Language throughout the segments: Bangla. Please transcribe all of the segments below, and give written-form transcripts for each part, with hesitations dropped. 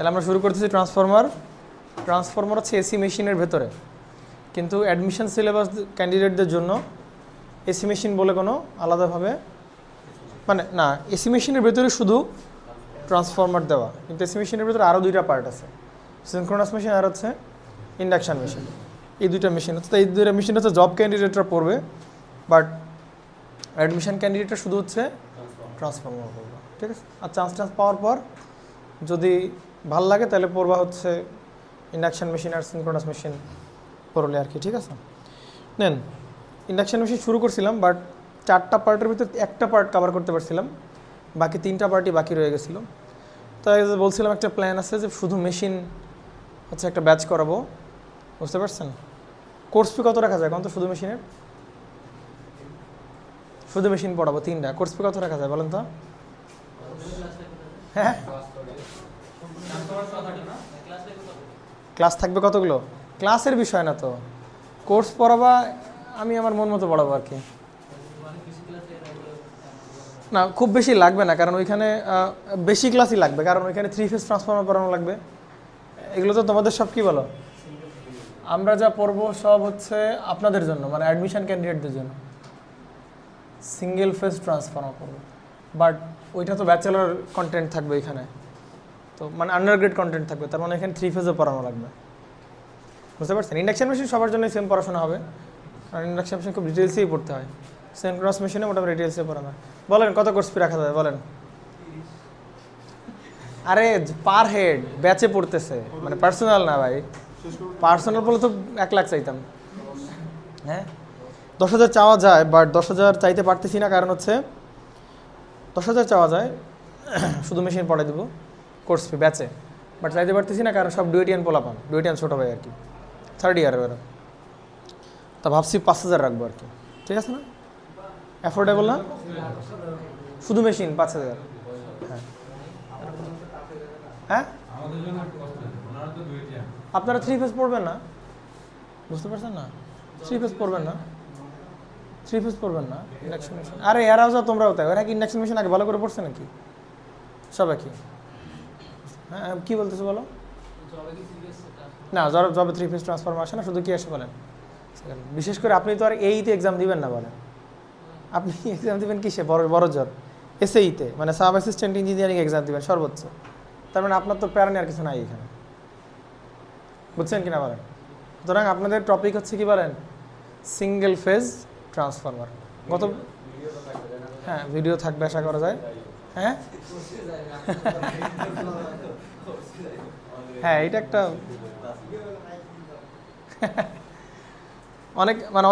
তাহলে আমরা শুরু করতেছি ট্রান্সফরমার হচ্ছে এসি মেশিনের ভেতরে, কিন্তু অ্যাডমিশন সিলেবাস ক্যান্ডিডেটদের জন্য এসি মেশিন বলে কোনো আলাদাভাবে মানে না, এসি মেশিনের ভেতরে শুধু ট্রান্সফরমার দেওয়া, কিন্তু এসি মেশিনের ভেতরে আরও দুইটা পার্ট আছে, সিনক্রোনাস মেশিন আর হচ্ছে ইন্ডাকশান মেশিন। এই দুইটা মেশিন হচ্ছে, তো এই দুইটা মেশিন হচ্ছে জব ক্যান্ডিডেটরা পড়বে, বাট অ্যাডমিশন ক্যান্ডিডেটরা শুধু হচ্ছে ট্রান্সফরমার পড়বে, ঠিক আছে। আর চান্স পাওয়ার পর যদি ভাল লাগে তাহলে পড়বা হচ্ছে ইন্ডাকশান মেশিন আর সিনক্রোনাস মেশিন পড়লে আর কি, ঠিক আছে। নেন, ইন্ডাকশান মেশিন শুরু করছিলাম, বাট 4টা পার্টের ভিতরে একটা পার্ট কভার করতে পারছিলাম, বাকি 3টা পার্টই বাকি রয়ে গেছিলো। তাই বলছিলাম একটা প্ল্যান আছে যে শুধু মেশিন হচ্ছে একটা ব্যাচ করাবো, বুঝতে পারছেন। কোর্স ফি কত রাখা যায় এখন? তো শুধু মেশিনের, শুধু মেশিন পড়াবো 3টা, কোর্স ফি কত রাখা যায় বলেন তো? হ্যাঁ, ক্লাস থাকবে কতগুলো? ক্লাসের বিষয় না তো, কোর্স পড়াবা আমি আমার মন মতো পড়াবো আর কি। না, খুব বেশি লাগবে না, কারণ ওইখানে বেশি ক্লাসই লাগবে, কারণ ওইখানে 3 ফেজ ট্রান্সফরমার পড়ানো লাগবে। এগুলো তো তোমাদের সব কি বলো, আমরা যা পড়বো সব হচ্ছে আপনাদের জন্য, মানে অ্যাডমিশন ক্যান্ডিডেটদের জন্য সিঙ্গেল ফেজ ট্রান্সফরমার পড়বো, বাট ওইটা তো ব্যাচেলর কন্টেন্ট থাকবে এখানে, তো মানে আন্ডারগ্রেড কন্টেন্ট থাকবে, তার মানে এখানে 3 ফেজও পড়ানো লাগবে, বুঝতে পারছেন। ইন্ডাকশন মেশিন সবার জন্যই সেম পড়াশোনা হবে, কারণ ইন্ডাকশন মেশিন খুব ডিটেলসেই পড়তে হয়, সিনক্রোনাস মেশিনে মোটামুটি ডিটেলসে পড়ানো হয়। বলেন কত কোর্স ফি রাখা যাবে বলেন? আরে পার হেড ব্যাচে পড়তেছে, মানে পার্সোনাল না ভাই, পার্সোনাল বলে তো 1 লাখ চাইতাম। হ্যাঁ, 10,000 চাওয়া যায়, বাট 10,000 চাইতে পারতেছি না, কারণ হচ্ছে 10,000 চাওয়া যায়, শুধু মেশিন পড়াই দেবো কোর্স ফি ব্যাচে, বাট চাইতে পারতেছি না, কারণ সব ডুয়েটিয়ান পোলাপান, ডুয়েটিয়ান ছোটো ভাই আর কি, 3rd ইয়ারে বেরো, তা ভাবছি 5,000 রাখবো আর কি, ঠিক আছে না? অ্যাফোর্ডেবল না? শুধু মেশিন 5,000। হ্যাঁ হ্যাঁ, আপনারা 3 ফেজ পড়বেন না, বুঝতে পারছেন না? 3 ফেজ পড়বেন না, 3 ফেজ পড়বেন না ইন্ডাকশন মেশিন। আরে এরাও যা তোমরাও তাই, ওরা কি ইন্ডাকশন মেশিন আগে ভালো করে পড়ছে নাকি? সব একই। হ্যাঁ, কী বলতেছো বলো? না, জবে 3 ফেজ ট্রান্সফরমার আসে না, শুধু কি আসে বলেন? বিশেষ করে আপনি তো আর এইতে এক্সাম দিবেন না বলেন, আপনি এক্সাম দিবেন কিসে? বড় জ্বর এসএইতে, মানে সাব অ্যাসিস্ট্যান্ট ইঞ্জিনিয়ারিং এক্সাম দিবেন সর্বোচ্চ, তার মানে আপনার তো প্যারানি আর কিছু নাই এখানে, বুঝছেন কিনা বলেন? সুতরাং আপনাদের টপিক হচ্ছে কি বলেন? Single phase transformer. গত হ্যাঁ ভিডিও থাকবে আশা করা যায়। হ্যাঁ হ্যাঁ, এটা একটা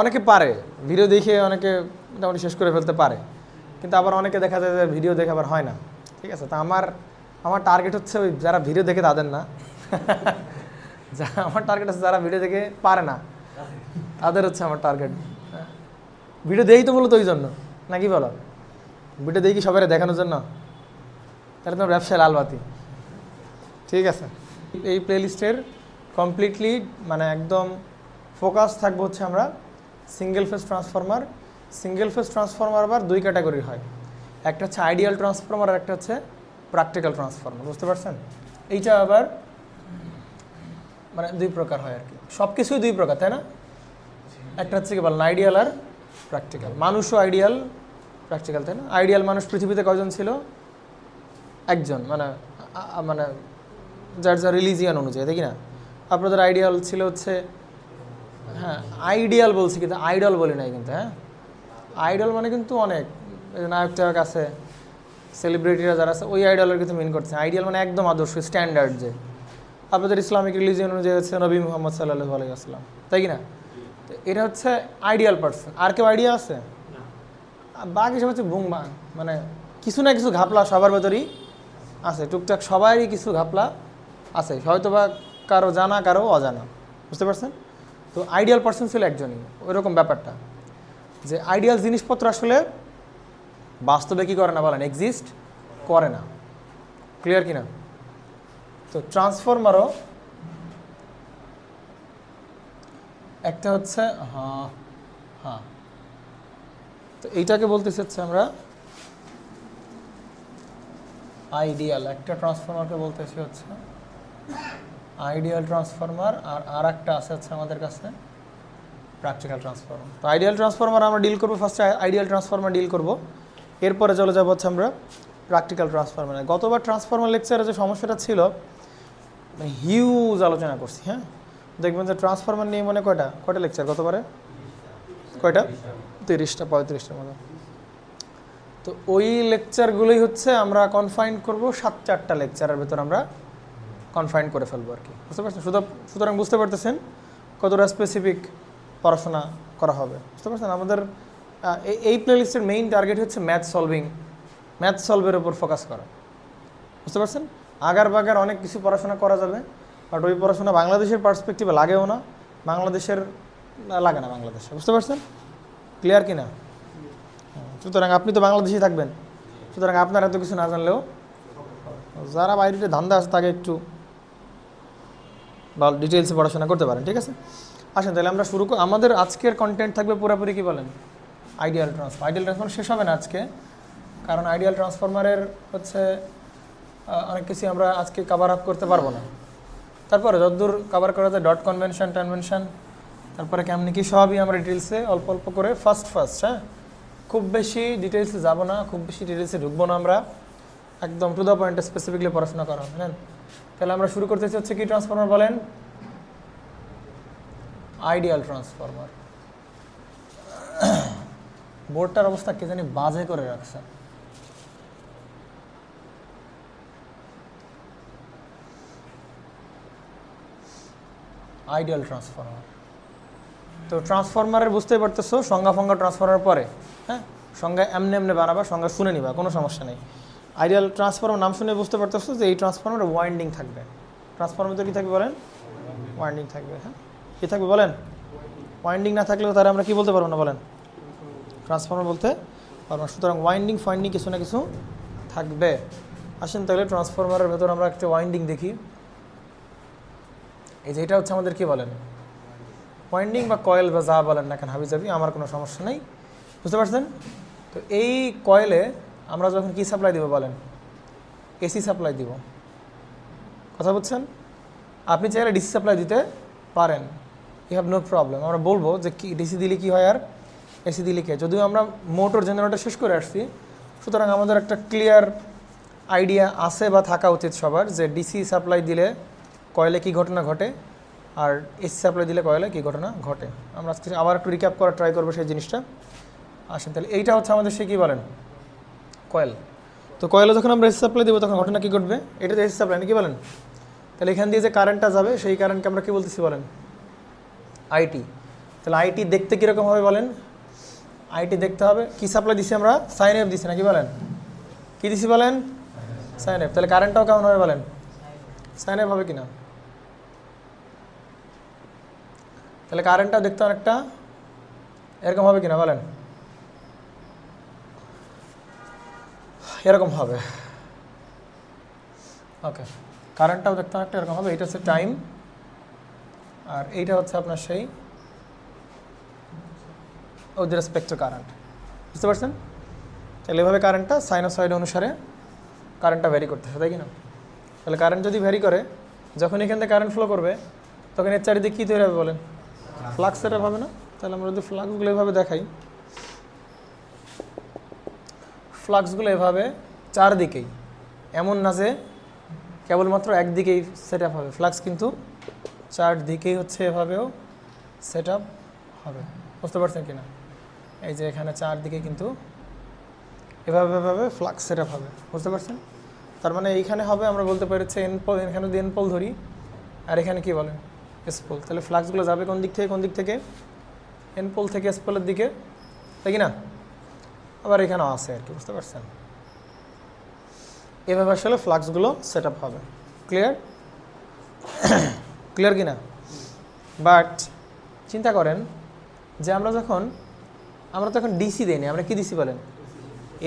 অনেকে পারে ভিডিও দেখে, অনেকে মোটামুটি শেষ করে ফেলতে পারে, কিন্তু আবার অনেকে দেখা যায় যে ভিডিও দেখে আবার হয় না, ঠিক আছে। তা আমার টার্গেট হচ্ছে ওই যারা ভিডিও দেখে তাদের না, আমার টার্গেট আছে যারা ভিডিও দেখে পারে না তাদের হচ্ছে আমার টার্গেট। ভিডিও দেই তো মূলত ওই জন্য, নাকি বলো? ভিডিও দেই কি সবাই দেখানোর জন্য? তাহলে তোমার ব্যবসায় লালবাতি, ঠিক আছে। এই প্লেলিস্টের কমপ্লিটলি মানে একদম ফোকাস থাকবো হচ্ছে আমরা single phase transformer. Single phase transformer আবার 2 ক্যাটাগরির হয়, একটা হচ্ছে আইডিয়াল ট্রান্সফরমার আর একটা হচ্ছে প্র্যাকটিক্যাল ট্রান্সফরমার, বুঝতে পারছেন? এইটা আবার মানে 2 প্রকার হয় আর কি, সব কিছুই 2 প্রকার, তাই না? একটা হচ্ছে কি বলেন আইডিয়াল আর প্র্যাকটিক্যাল। মানুষও আইডিয়াল প্র্যাকটিক্যাল, তাই না? আইডিয়াল মানুষ পৃথিবীতে কয়জন ছিল? একজন, মানে মানে যার যার রিলিজিয়ান অনুযায়ী, দেখি না? আপনাদের আইডিয়াল ছিল হচ্ছে, হ্যাঁ আইডিয়াল বলছি কিন্তু আইডল বলি নাই কিন্তু, হ্যাঁ আইডল মানে কিন্তু অনেক নায়ক টায়ক আছে, সেলিব্রিটিরা যারা আছে, ওই আইডলের কিন্তু মিন করছে। আইডিয়াল মানে একদম আদর্শ স্ট্যান্ডার্ড, যে আপনাদের ইসলামিক রিলিজিয়ন অনুযায়ী হচ্ছে নবী মুহাম্মদ সাল্লাল্লাহু আলাইহি ওয়াসাল্লাম, তাই কি না? তো এটা হচ্ছে আইডিয়াল পারসন। আর কেউ আইডিয়া আছে? বাকি সব হচ্ছে বুং বাং, মানে কিছু না কিছু ঘাপলা সবার ভেতরেই আছে, টুকটাক সবারই কিছু ঘাপলা আছে, হয়তো বা কারো জানা কারো অজানা, বুঝতে পারছেন? তো আইডিয়াল পারসন ছিল একজনই, ওইরকম ব্যাপারটা যে আইডিয়াল জিনিসপত্র আসলে বাস্তবে কী করে না বলেন, এক্সিস্ট করে না, ক্লিয়ার কিনা? তো ট্রান্সফরমারও একটা হচ্ছে, হ্যাঁ হ্যাঁ, তো এইটাকে বলতেছি হচ্ছে আমরা আইডিয়াল, একটা ট্রান্সফরমারকে বলতেছি হচ্ছে আইডিয়াল ট্রান্সফরমার আর একটা আছে হচ্ছে আমাদের কাছে প্র্যাকটিক্যাল ট্রান্সফরমার। তো আইডিয়াল ট্রান্সফরমার আমরা ডিল করবো, ফার্স্টে আইডিয়াল ট্রান্সফরমার ডিল করব, এরপরে চলে যাবো হচ্ছে আমরা প্র্যাকটিক্যাল ট্রান্সফরমারে। গতবার ট্রান্সফরমার লেকচারে যে সমস্যাটা ছিল, হিউজ আলোচনা করছি। হ্যাঁ, দেখবেন যে ট্রান্সফরমার নিয়ে মনে কয়টা লেকচার গতবারে? কয়টা? 30টা 35টার মতো। তো ওই লেকচারগুলোই হচ্ছে আমরা কনফাইন করব 7-4টা লেকচারের ভেতর আমরা কনফাইন করে ফেলবো আর কি, বুঝতে পারছেন? সুতরাং বুঝতে পারতেছেন কতটা স্পেসিফিক পড়াশোনা করা হবে, বুঝতে পারছেন? আমাদের এই প্লেলিস্টের মেইন টার্গেট হচ্ছে ম্যাথ সলভের উপর ফোকাস করা, বুঝতে পারছেন? আগার বাগার অনেক কিছু পড়াশোনা করা যাবে, বাট ওই পড়াশোনা বাংলাদেশের পার্সপেক্টিভে লাগেও না, লাগে না বাংলাদেশে, বুঝতে পারছেন? ক্লিয়ার কি না? সুতরাং আপনি তো বাংলাদেশেই থাকবেন, সুতরাং আপনার এত কিছু না জানলেও, যারা বাইরে ধান্দা আছে তাকে একটু ডিটেলসে পড়াশোনা করতে পারেন, ঠিক আছে? আসেন তাহলে আমরা শুরু করি। আমাদের আজকের কন্টেন্ট থাকবে পুরোপুরি কি বলেন আইডিয়াল ট্রান্সফরমার শেষ হবে না আজকে, কারণ আইডিয়াল ট্রান্সফরমারের হচ্ছে অনেক কিছু আমরা আজকে কভার আপ করতে পারবো না। তারপরে যতদূর কভার করা যায় ডট কনভেনশন ট্রানভেনশন, তারপরে কেমনি কি সবই আমরা ডিটেলসে অল্প অল্প করে ফার্স্ট হ্যাঁ, খুব বেশি ডিটেলসে যাব না, খুব বেশি ডিটেলসে ঢুকবো না, আমরা একদম টু দ্য পয়েন্টে স্পেসিফিকলি পড়াশোনা করা হবে। নেন তাহলে আমরা শুরু করতেছি হচ্ছে কি ট্রান্সফরমার বলেন? Ideal transformer. বোর্ডটার অবস্থা কে জানি বাজে করে রাখছে। আইডিয়াল ট্রান্সফরমার, তো ট্রান্সফরমারের বুঝতেই পারতেছো সংজ্ঞা ট্রান্সফরমার পরে, হ্যাঁ সংজ্ঞা এমনি বানাবা, সংজ্ঞা শুনে নিবা, কোনো সমস্যা নেই। আইডিয়াল ট্রান্সফরমার নাম শুনে বুঝতে পারতেছো যে এই ট্রান্সফরমারে ওয়াইন্ডিং থাকবে। ট্রান্সফরমার কি থাকবে বলেন? ওয়াইন্ডিং থাকবে। হ্যাঁ, কী থাকবে বলেন? ওয়াইন্ডিং না থাকলেও তারা আমরা কি বলতে পারবো না বলেন? ট্রান্সফরমার বলতে পারবো না। সুতরাং ওয়াইন্ডিং কিছু না কিছু থাকবে। আসেন তাহলে ট্রান্সফরমারের ভেতর আমরা একটা ওয়াইন্ডিং দেখি। এই যে এটা হচ্ছে আমাদের কি বলেন ওয়াইন্ডিং বা কয়েল বা যা বলেন না কেন হাবিজাবি, আমার কোনো সমস্যা নেই, বুঝতে পারছেন? তো এই কয়েলে আমরা যখন কি সাপ্লাই দিব বলেন? এসি সাপ্লাই দিব, কথা বুঝছেন? আপনি চাইলে ডিসি সাপ্লাই দিতে পারেন, ইউ হ্যাভ নো প্রবলেম। আমরা বলবো যে কি ডিসি দিলে কি হয় আর এসি দিলে কি হয়, যদিও আমরা মোটর জেনারেটর শেষ করে আসছি, সুতরাং আমাদের একটা ক্লিয়ার আইডিয়া আছে বা থাকা উচিত সবার যে ডিসি সাপ্লাই দিলে কয়েলে কি ঘটনা ঘটে আর এসি সাপ্লাই দিলে কয়েলে কি ঘটনা ঘটে। আমরা আজকে আবার একটু রিক্যাপ করার ট্রাই করবো সেই জিনিসটা। আসেন তাহলে এইটা হচ্ছে আমাদের সে কী বলেন কয়েল। তো কয়েলে যখন আমরা এসি সাপ্লাই দেবো তখন ঘটনা কী ঘটবে? এটা তো এসি সাপ্লাই নাকি বলেন? তাহলে এখান দিয়ে যে কারেন্টটা যাবে সেই কারেন্টকে আমরা কী বলতেছি বলেন? আইটি। তাহলে আইটি দেখতে কীরকম হবে বলেন? আইটি দেখতে হবে কী সাপ্লাই দিছি আমরা? সাইন এফ দিছি নাকি বলেন? কী দিছি বলেন? Sign F. তাহলে কারেন্টটাও কেমন হবে বলেন? সাইন এফ হবে কি না? তাহলে কারেন্টটাও দেখতে অনেকটা এরকম হবে কিনা বলেন? এরকম হবে। ওকে, কারেন্টটাও দেখতে অনেকটা এরকম হবে। এইটা হচ্ছে টাইম আর এইটা হচ্ছে আপনার সেই উইথ রেসপেক্ট টু কারেন্ট, বুঝতে পারছেন? তাহলে এভাবে কারেন্টটা সাইনোসয়েড অনুসারে কারেন্টটা ভ্যারি করতেছে, তাই কি না? তাহলে কারেন্ট যদি ভ্যারি করে, যখন এখান থেকে কারেন্ট ফ্লো করবে তখন এর চারিদিকে কী তৈরি হবে বলেন? ফ্লাক্স সেটআপ হবে না? তাহলে আমরা যদি ফ্লাক্সগুলো এভাবে দেখাই, ফ্লাক্সগুলো এভাবে চারদিকেই, এমন না যে কেবলমাত্র একদিকেই সেট আপ হবে, ফ্লাক্স কিন্তু চারদিকেই হচ্ছে এভাবেও সেট আপ হবে, বুঝতে পারছেন কি না? এই যে এখানে চারদিকে কিন্তু এভাবে ফ্লাক্স সেট আপ হবে, বুঝতে পারছেন? তার মানে এইখানে হবে আমরা বলতে পারছি এন পোল, এখানে যদি এন পোল ধরি আর এখানে কি বলেন? S pole. তাহলে ফ্লাক্সগুলো যাবে কোন দিক থেকে? এন পোল থেকে এস পোলের দিকে, তাই কি না? আবার এখানেও আছে আর কি, বুঝতে পারছেন? এভাবে আসলে ফ্লাক্সগুলো সেট আপ হবে। ক্লিয়ার কি না? বাট চিন্তা করেন যে আমরা তো এখন ডিসি দিইনি, আমরা কি দিছি বলেন?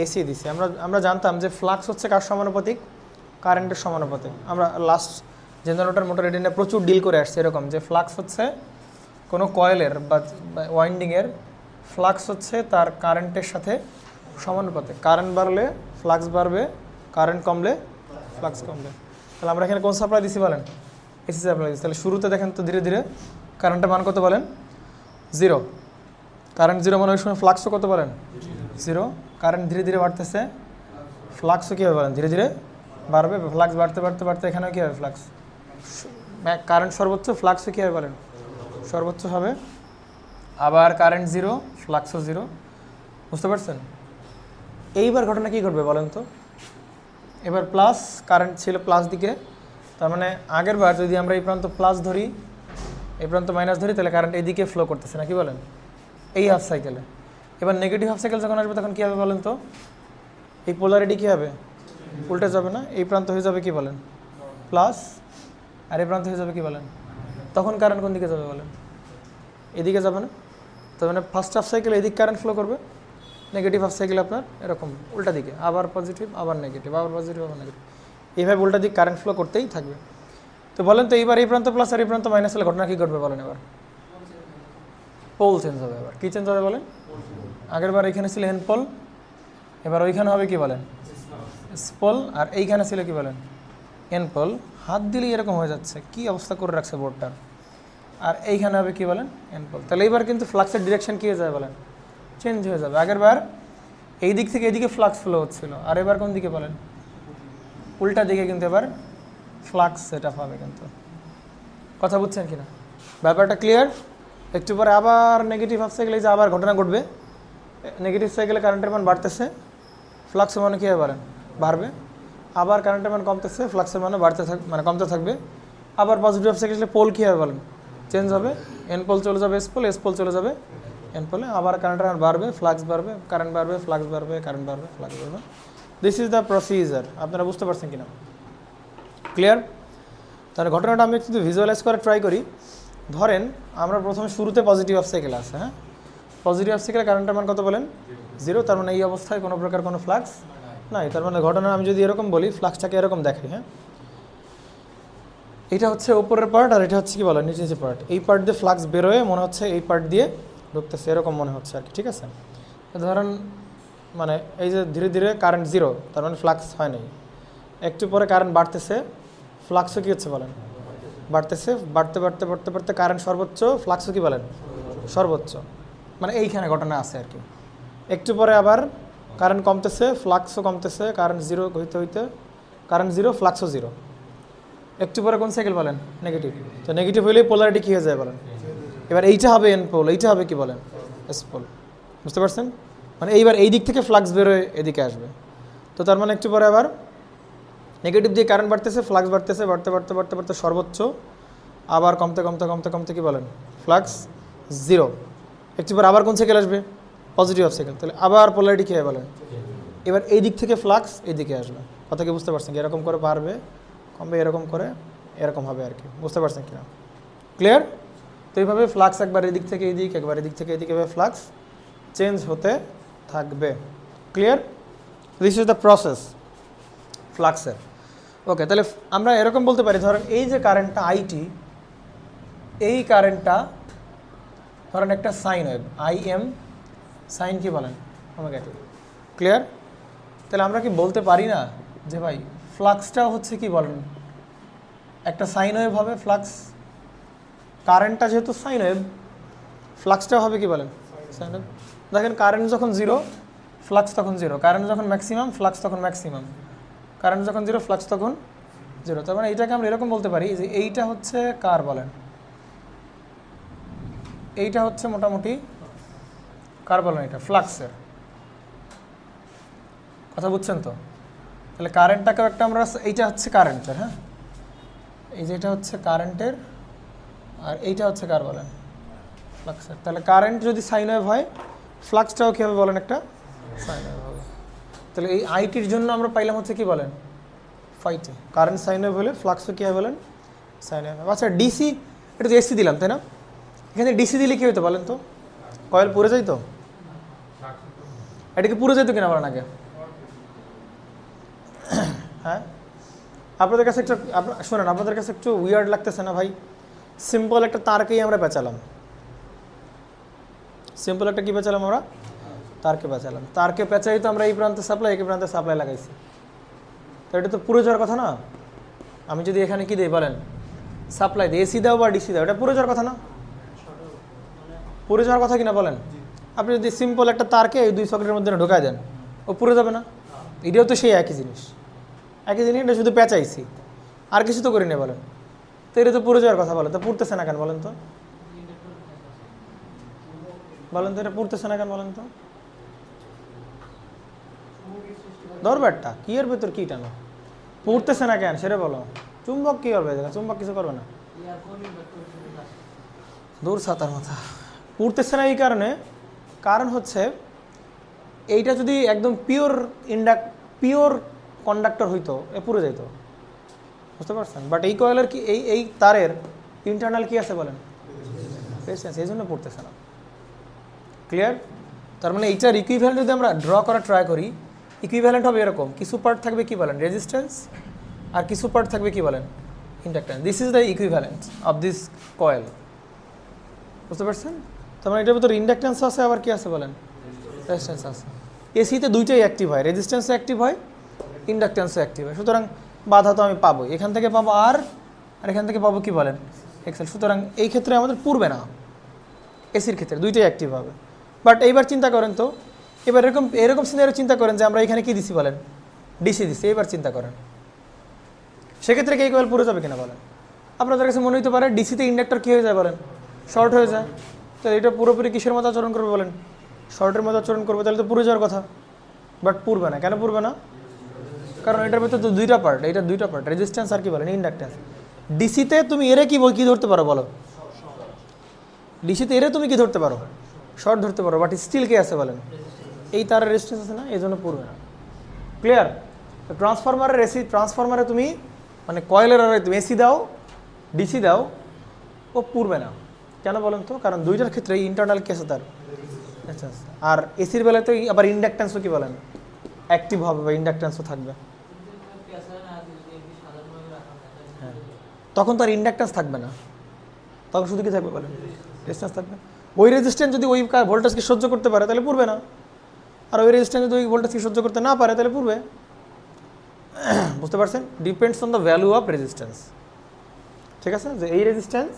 এসি দিছি। আমরা জানতাম যে ফ্লাক্স হচ্ছে কার সমানুপাতিক? কারেন্টের সমানুপাতিক। আমরা লাস্ট জেনারেটর মোটর এটা নিয়ে প্রচুর ডিল করে আসছি এরকম যে ফ্লাক্স হচ্ছে কোনো কয়েলের বা ওয়াইন্ডিংয়ের ফ্লাক্স হচ্ছে তার কারেন্টের সাথে সমানুপাতিক। কারেন্ট বাড়লে ফ্লাক্স বাড়বে, কারেন্ট কমলে ফ্লাক্স কমবে। তাহলে আমরা এখানে কোন সাপ্লাই দিছি বলেন? এসি সাপ্লাই দিচ্ছে। তাহলে শুরুতে দেখেন তো ধীরে ধীরে কারেন্টের মান কত বলেন? 0। কারেন্ট 0 মানে ওই সময় ফ্লাক্সও কত বলেন? 0। কারেন্ট ধীরে ধীরে বাড়তেছে, ফ্লাক্সও কী হবে বলেন? ধীরে ধীরে বাড়বে। ফ্লাক্স বাড়তে বাড়তে বাড়তে এখানেও কী হবে? ফ্লাক্স। কারেন্ট সর্বোচ্চ, ফ্লাক্সও কী হবে বলেন? সর্বোচ্চ হবে। আবার কারেন্ট 0, ফ্লাক্সও 0। বুঝতে পারছেন? এইবার ঘটনা কী ঘটবে বলেন তো? এবার প্লাস, কারেন্ট ছিল প্লাস দিকে, তার মানে আগের বার যদি আমরা এই প্রান্ত প্লাস ধরি, এই প্রান্ত মাইনাস ধরি, তাহলে কারেন্ট এইদিকে ফ্লো করতেছে না, কি বলেন? এই হাফ সাইকেলে। এবার নেগেটিভ হাফ সাইকেল যখন আসবে তখন কী হবে বলেন তো? এই পোলারিটি কী হবে? উল্টে যাবে না? এই প্রান্ত হয়ে যাবে কি বলেন? প্লাস, আর এই প্রান্ত হয়ে যাবে কি বলেন? তখন কারেন্ট কোন দিকে যাবে বলেন? এদিকে যাবে না? তার মানে ফার্স্ট হাফ সাইকেল এদিক কারেন্ট ফ্লো করবে, নেগেটিভ হাফ সাইকেল আপনার এরকম উল্টা দিকে, আবার পজিটিভ আবার নেগেটিভ, আবার পজিটিভ আবার নেগেটিভ, এইভাবে উল্টা দিক কারেন্ট ফ্লো করতেই থাকবে। তো বলেন তো এইবার এই প্রান্ত প্লাস আর এই প্রান্ত মাইনাস হলে ঘটনা কী ঘটবে বলেন? এবার পোল চেঞ্জ হবে। এবার কী চেঞ্জ হবে বলেন? আগের বার এখানে ছিল এন পোল, এবার ওইখানে হবে কি বলেন? S pole. আর এইখানে ছিল কি বলেন? N pole. হাত দিলেই এরকম হয়ে যাচ্ছে, কি অবস্থা করে রাখছে বোর্ডটার। আর এইখানে হবে কি বলেন? N pole. তাহলে এইবার কিন্তু ফ্লাক্সের ডিরেকশন কী হয়ে যাবে বলেন? চেঞ্জ হয়ে যাবে। আগের বার এই দিক থেকে এইদিকে ফ্লাক্স ফ্লো হচ্ছিল, আর এবার কোন দিকে বলেন? উল্টা দিকে কিন্তু এবার ফ্লাক্স সেট আপ হবে। কিন্তু কথা বুঝছেন কি না? ব্যাপারটা ক্লিয়ার? একটু পরে আবার নেগেটিভ হাফ সাইকেলে যে আবার ঘটনা ঘটবে, নেগেটিভ সাইকেলে কারেন্টের মান বাড়তেছে, ফ্লাক্সের মানে কী হবে বলেন? বাড়বে। আবার কারেন্টের মান কমতেছে, ফ্লাক্সের মানে বাড়তে মানে কমতে থাকবে। আবার পজিটিভ হাফ সাইকেলে পোল কী হবে বলেন? চেঞ্জ হবে। এন পোল চলে যাবে এস পোল, এস পোল চলে যাবে এন পোলে। আবার কারেন্টের মান বাড়বে, ফ্লাক্স বাড়বে, কারেন্ট বাড়বে, ফ্লাক্স বাড়বে, কারেন্ট বাড়বে, ফ্লাক্স বাড়বে। This is the procedure. আপনারা বুঝতে পারছেন কিনা? ক্লিয়ার? তাহলে ঘটনাটা আমি একটু ভিজুয়ালাইজ করে ট্রাই করি। ধরেন আমরা প্রথমে শুরুতে পজিটিভ হাফ সাইকেল আছে, হ্যাঁ, পজিটিভ হাফ সাইকেলে কারেন্টের মান কত বলেন? 0। তার মানে এই অবস্থায় কোনো প্রকার কোনো ফ্লাক্স নাই। তার মানে ঘটনা আমি যদি এরকম বলি, ফ্লাক্সটাকে এরকম দেখাই, হ্যাঁ, এটা হচ্ছে উপরের পার্ট আর এটা হচ্ছে কি বলেন? নিচে পার্ট। এই পার্ট দিয়ে ফ্লাক্স বেরোয় মনে হচ্ছে এই পার্ট দিয়ে ঢুকতেছে, এরকম মনে হচ্ছে আর কি, ঠিক আছে? ধরেন মানে এই যে ধীরে ধীরে কারেন্ট 0, তার মানে ফ্লাক্স হয় নাই। একটু পরে কারেন্ট বাড়তেছে, ফ্লাক্সও কী হচ্ছে বলেন? বাড়তেছে। বাড়তে বাড়তে বাড়তে বাড়তে কারেন্ট সর্বোচ্চ, ফ্লাক্সও কি বলেন? সর্বোচ্চ। মানে এইখানে ঘটনা আছে আর কি। একটু পরে আবার কারেন্ট কমতেছে, ফ্লাক্সও কমতেছে, কারেন্ট 0 হইতে হইতে কারেন্ট 0, ফ্লাক্সও 0। একটু পরে কোন সাইকেল বলেন? নেগেটিভ। তো নেগেটিভ হইলেই পোলারিটি কী হয়ে যায় বলেন? এবার এইটা হবে এন পোল, এইটা হবে কি বলেন? S pole. বুঝতে পারছেন? মানে এইবার এই দিক থেকে ফ্লাক্স বেরোয় এদিকে আসবে। তো তার মানে একটু পরে আবার নেগেটিভ দিয়ে কারেন্ট বাড়তেছে, ফ্লাক্স বাড়তেছে, বাড়তে বাড়তে বাড়তে বাড়তে সর্বোচ্চ, আবার কমতে কমতে কমতে কমতে কী বলেন? ফ্লাক্স 0। একটু পর আবার কোন সাইকেল আসবে? Positive half cycle. তাহলে আবার পোলারিটি কী হয় বলেন? এবার এই দিক থেকে ফ্লাক্স এইদিকে আসবে। কথা কি বুঝতে পারছেন? এরকম করে বাড়বে, কমবে, এরকম করে এরকম হবে আর কি। বুঝতে পারছেন কিনা? ক্লিয়ার? তো এইভাবে ফ্লাক্স একবার এদিক থেকে এদিক, একবার এদিক থেকে এদিকে এভাবে ফ্লাক্স চেঞ্জ হতে থাকবে। Clear? This is the process ফ্লাক্সের। ওকে, তাহলে আমরা এরকম বলতে পারি, ধরেন এই যে কারেন্টটা আইটি, এই কারেন্টটা ধরেন একটা সাইন ওয়েভ, আইএম সাইন কি বলেন? Omega t. ক্লিয়ার? তাহলে আমরা কি বলতে পারি না যে ভাই ফ্লাক্সটাও হচ্ছে কি বলেন? একটা সাইন ওয়েভ হবে ফ্লাক্স। কারেন্টটা যেহেতু সাইন ওয়েভ, ফ্লাক্সটাও হবে কি বলেন? Sine wave. দেখেন কারেন্ট যখন 0, ফ্লাক্স তখন 0। কারেন্ট যখন ম্যাক্সিমাম, ফ্লাক্স তখন ম্যাক্সিমাম। কারেন্ট যখন 0, ফ্লাক্স তখন 0। তার মানে এইটাকে আমরা এরকম বলতে পারি যে এইটা হচ্ছে কার বলেন? এইটা হচ্ছে মোটামুটি কার বলেন? এটা ফ্লাক্সের। কথা বুঝছেন তো? তাহলে কারেন্টটাকেও একটা আমরা, এইটা হচ্ছে কারেন্টের, হ্যাঁ, এই যে এটা হচ্ছে কারেন্টের, আর এইটা হচ্ছে কার বলেন? ফ্লাক্সের। তাহলে কারেন্ট যদি সাইন ওয়েভ হয়, ফ্লাক্সটাও কী হবে বলেন? একটা সাইন ওয়েভ হবে। তাহলে এই আইটির জন্য আমরা পাইলাম হচ্ছে কি বলেন? ফাইটে। কারেন্ট সাইন ওয়েভ হলে ফ্লাক্সও কী হয় বলেন? Sine wave. আচ্ছা ডিসি, এটা তো এসি দিলাম তাই না? এখানে ডিসি দিলে কী হতো বলেন তো? কয়েল পুড়ে যাইতো? এটা কি পুড়ে যেত কিনা বলেন আগে? হ্যাঁ, আপনাদের কাছে একটা শোনেন, আপনাদের কাছে একটু উইয়ার্ড লাগতেছে না ভাই? সিম্পল একটা তারকেই আমরা পেঁচালাম, সিম্পল একটা কি পেঁচালাম আমরা? তারকে পেঁচালাম। তারকে পেঁচাই তো আমরা এই প্রান্তে সাপ্লাই, এই প্রান্তে সাপ্লাই লাগাইছি। তো এটা তো পুরো যাওয়ার কথা না? আমি যদি এখানে কি দিই বলেন? সাপ্লাই দিয়ে এসি দাও বা ডিসি দাও, এটা পুরো যাওয়ার কথা না? পুরো যাওয়ার কথা কিনা বলেন? আপনি যদি সিম্পল একটা তারকে এই 2 সকেটের মধ্যে ঢোকায় দেন, ও পুরো যাবে না? এটাও তো সেই একই জিনিস, এটা শুধু পেঁচাইছি, আর কিছু তো করি না বলেন, তো এটা তো পুরো যাওয়ার কথা বলে, তো পুড়তেছে না কেন বলেন তো? বলেন তো এটা পুড়তেছে না কেন বলেন তো? দরবারটা কি এর ভেতর কি টানো, পুড়তেছে না কেন সেটা বলো। চুম্বক কি করবে? চুম্বক কিছু করবে না, দূর ছাতার মাথা। পুড়তেছে না এই কারণ হচ্ছে এইটা যদি একদম পিওর কন্ডাক্টর হইতো, এ পুড়ে যেত, বুঝতে পারছেন? বাট এই কয়েলের কি এই তারের ইন্টারনাল কি আছে বলেন? রেজিস্ট্যান্স, এই জন্য পড়তেছে না। ক্লিয়ার? তার মানে এইটার ইকুইভ্যালেন্ট যদি আমরা ড্র করা ট্রাই করি, ইকুইভ্যালেন্ট হবে এরকম, কিছু পার্ট থাকবে কি বলেন রেজিস্ট্যান্স, আর কিছু পার্ট থাকবে কি বলেন inductance. This is the equivalent of this coil, বুঝতে পারছেন? তার মানে এটার ভিতরে ইন্ডাক্ট্যান্স আছে, আবার কি আছে বলেন? রেজিস্ট্যান্স আছে। এসিতে দুইটাই অ্যাক্টিভ হয়, রেজিস্ট্যান্সও অ্যাক্টিভ হয়, ইন্ডাক্ট্যান্সও অ্যাক্টিভ হয়। সুতরাং বাধা তো আমি পাবো, এখান থেকে পাবো আর এখান থেকে পাবো কি বলেন এক্সেল। সুতরাং এই ক্ষেত্রে আমাদের পুরবে না, এসির ক্ষেত্রে দুইটাই অ্যাক্টিভ হবে। বাট এইবার চিন্তা করেন তো, এবার এরকম সিনারিও চিন্তা করেন যে আমরা এখানে কি দিছি বলেন? ডিসি দিছি। এবার চিন্তা করেন সেক্ষেত্রে কি এই কয়েল পুরো যাবে কিনা বলেন? আপনাদের কাছে মনে হতে পারে ডিসিতে ইন্ডাক্টর কী হয়ে যায় বলেন? শর্ট হয়ে যায়। তো এটা পুরোপুরি কিসের মতো আচরণ করবে বলেন? শর্টের মতো আচরণ করবে, তাহলে তো পুরো যাওয়ার কথা। বাট পুরবে না, কেন পুরবে না? কারণ এটার ভিতরে তো দুইটা পার্ট, এটা দুইটা পার্ট, রেজিস্ট্যান্স আর কি বলেন ইন্ডাক্ট্যান্স। ডিসিতে তুমি এরে কি ধরতে পারো বলো? ডিসিতে এরে তুমি কি ধরতে পারো? শর্ট ধরতে পারো, বাট স্টিল কে আছে বলেন? এই তার রেজিস্ট্যান্স আছে না, এই জন্য পুরবে না। ক্লিয়ার? ট্রান্সফরমারে তুমি মানে কয়েলের আর তুমি এসি দাও ডিসি দাও, ও পুরবে না। কেন বলেন তো? কারণ দুইটার ক্ষেত্রে ইন্টারনাল কি আছে তার, আর এসির বেলায় তো আবার ইন্ডাক্ট্যান্সও কি বলেন অ্যাক্টিভ হবে বা ইন্ডাক্ট্যান্সও থাকবে। হ্যাঁ, তখন তো আর ইন্ডাক্ট্যান্স থাকবে না, তখন শুধু কি থাকবে বলেন? রেজিস্ট্যান্স থাকবে। ওই রেজিস্ট্যান্স যদি ওই ভোল্টেজকে সহ্য করতে পারে তাহলে পুরবে না, আর ওই রেজিস্ট্যান্স যদি ওই ভোল্টেজকে সহ্য করতে না পারে তাহলে পুরবে। বুঝতে পারছেন? Depends on the value of resistance. ঠিক আছে, যে এই রেজিস্ট্যান্স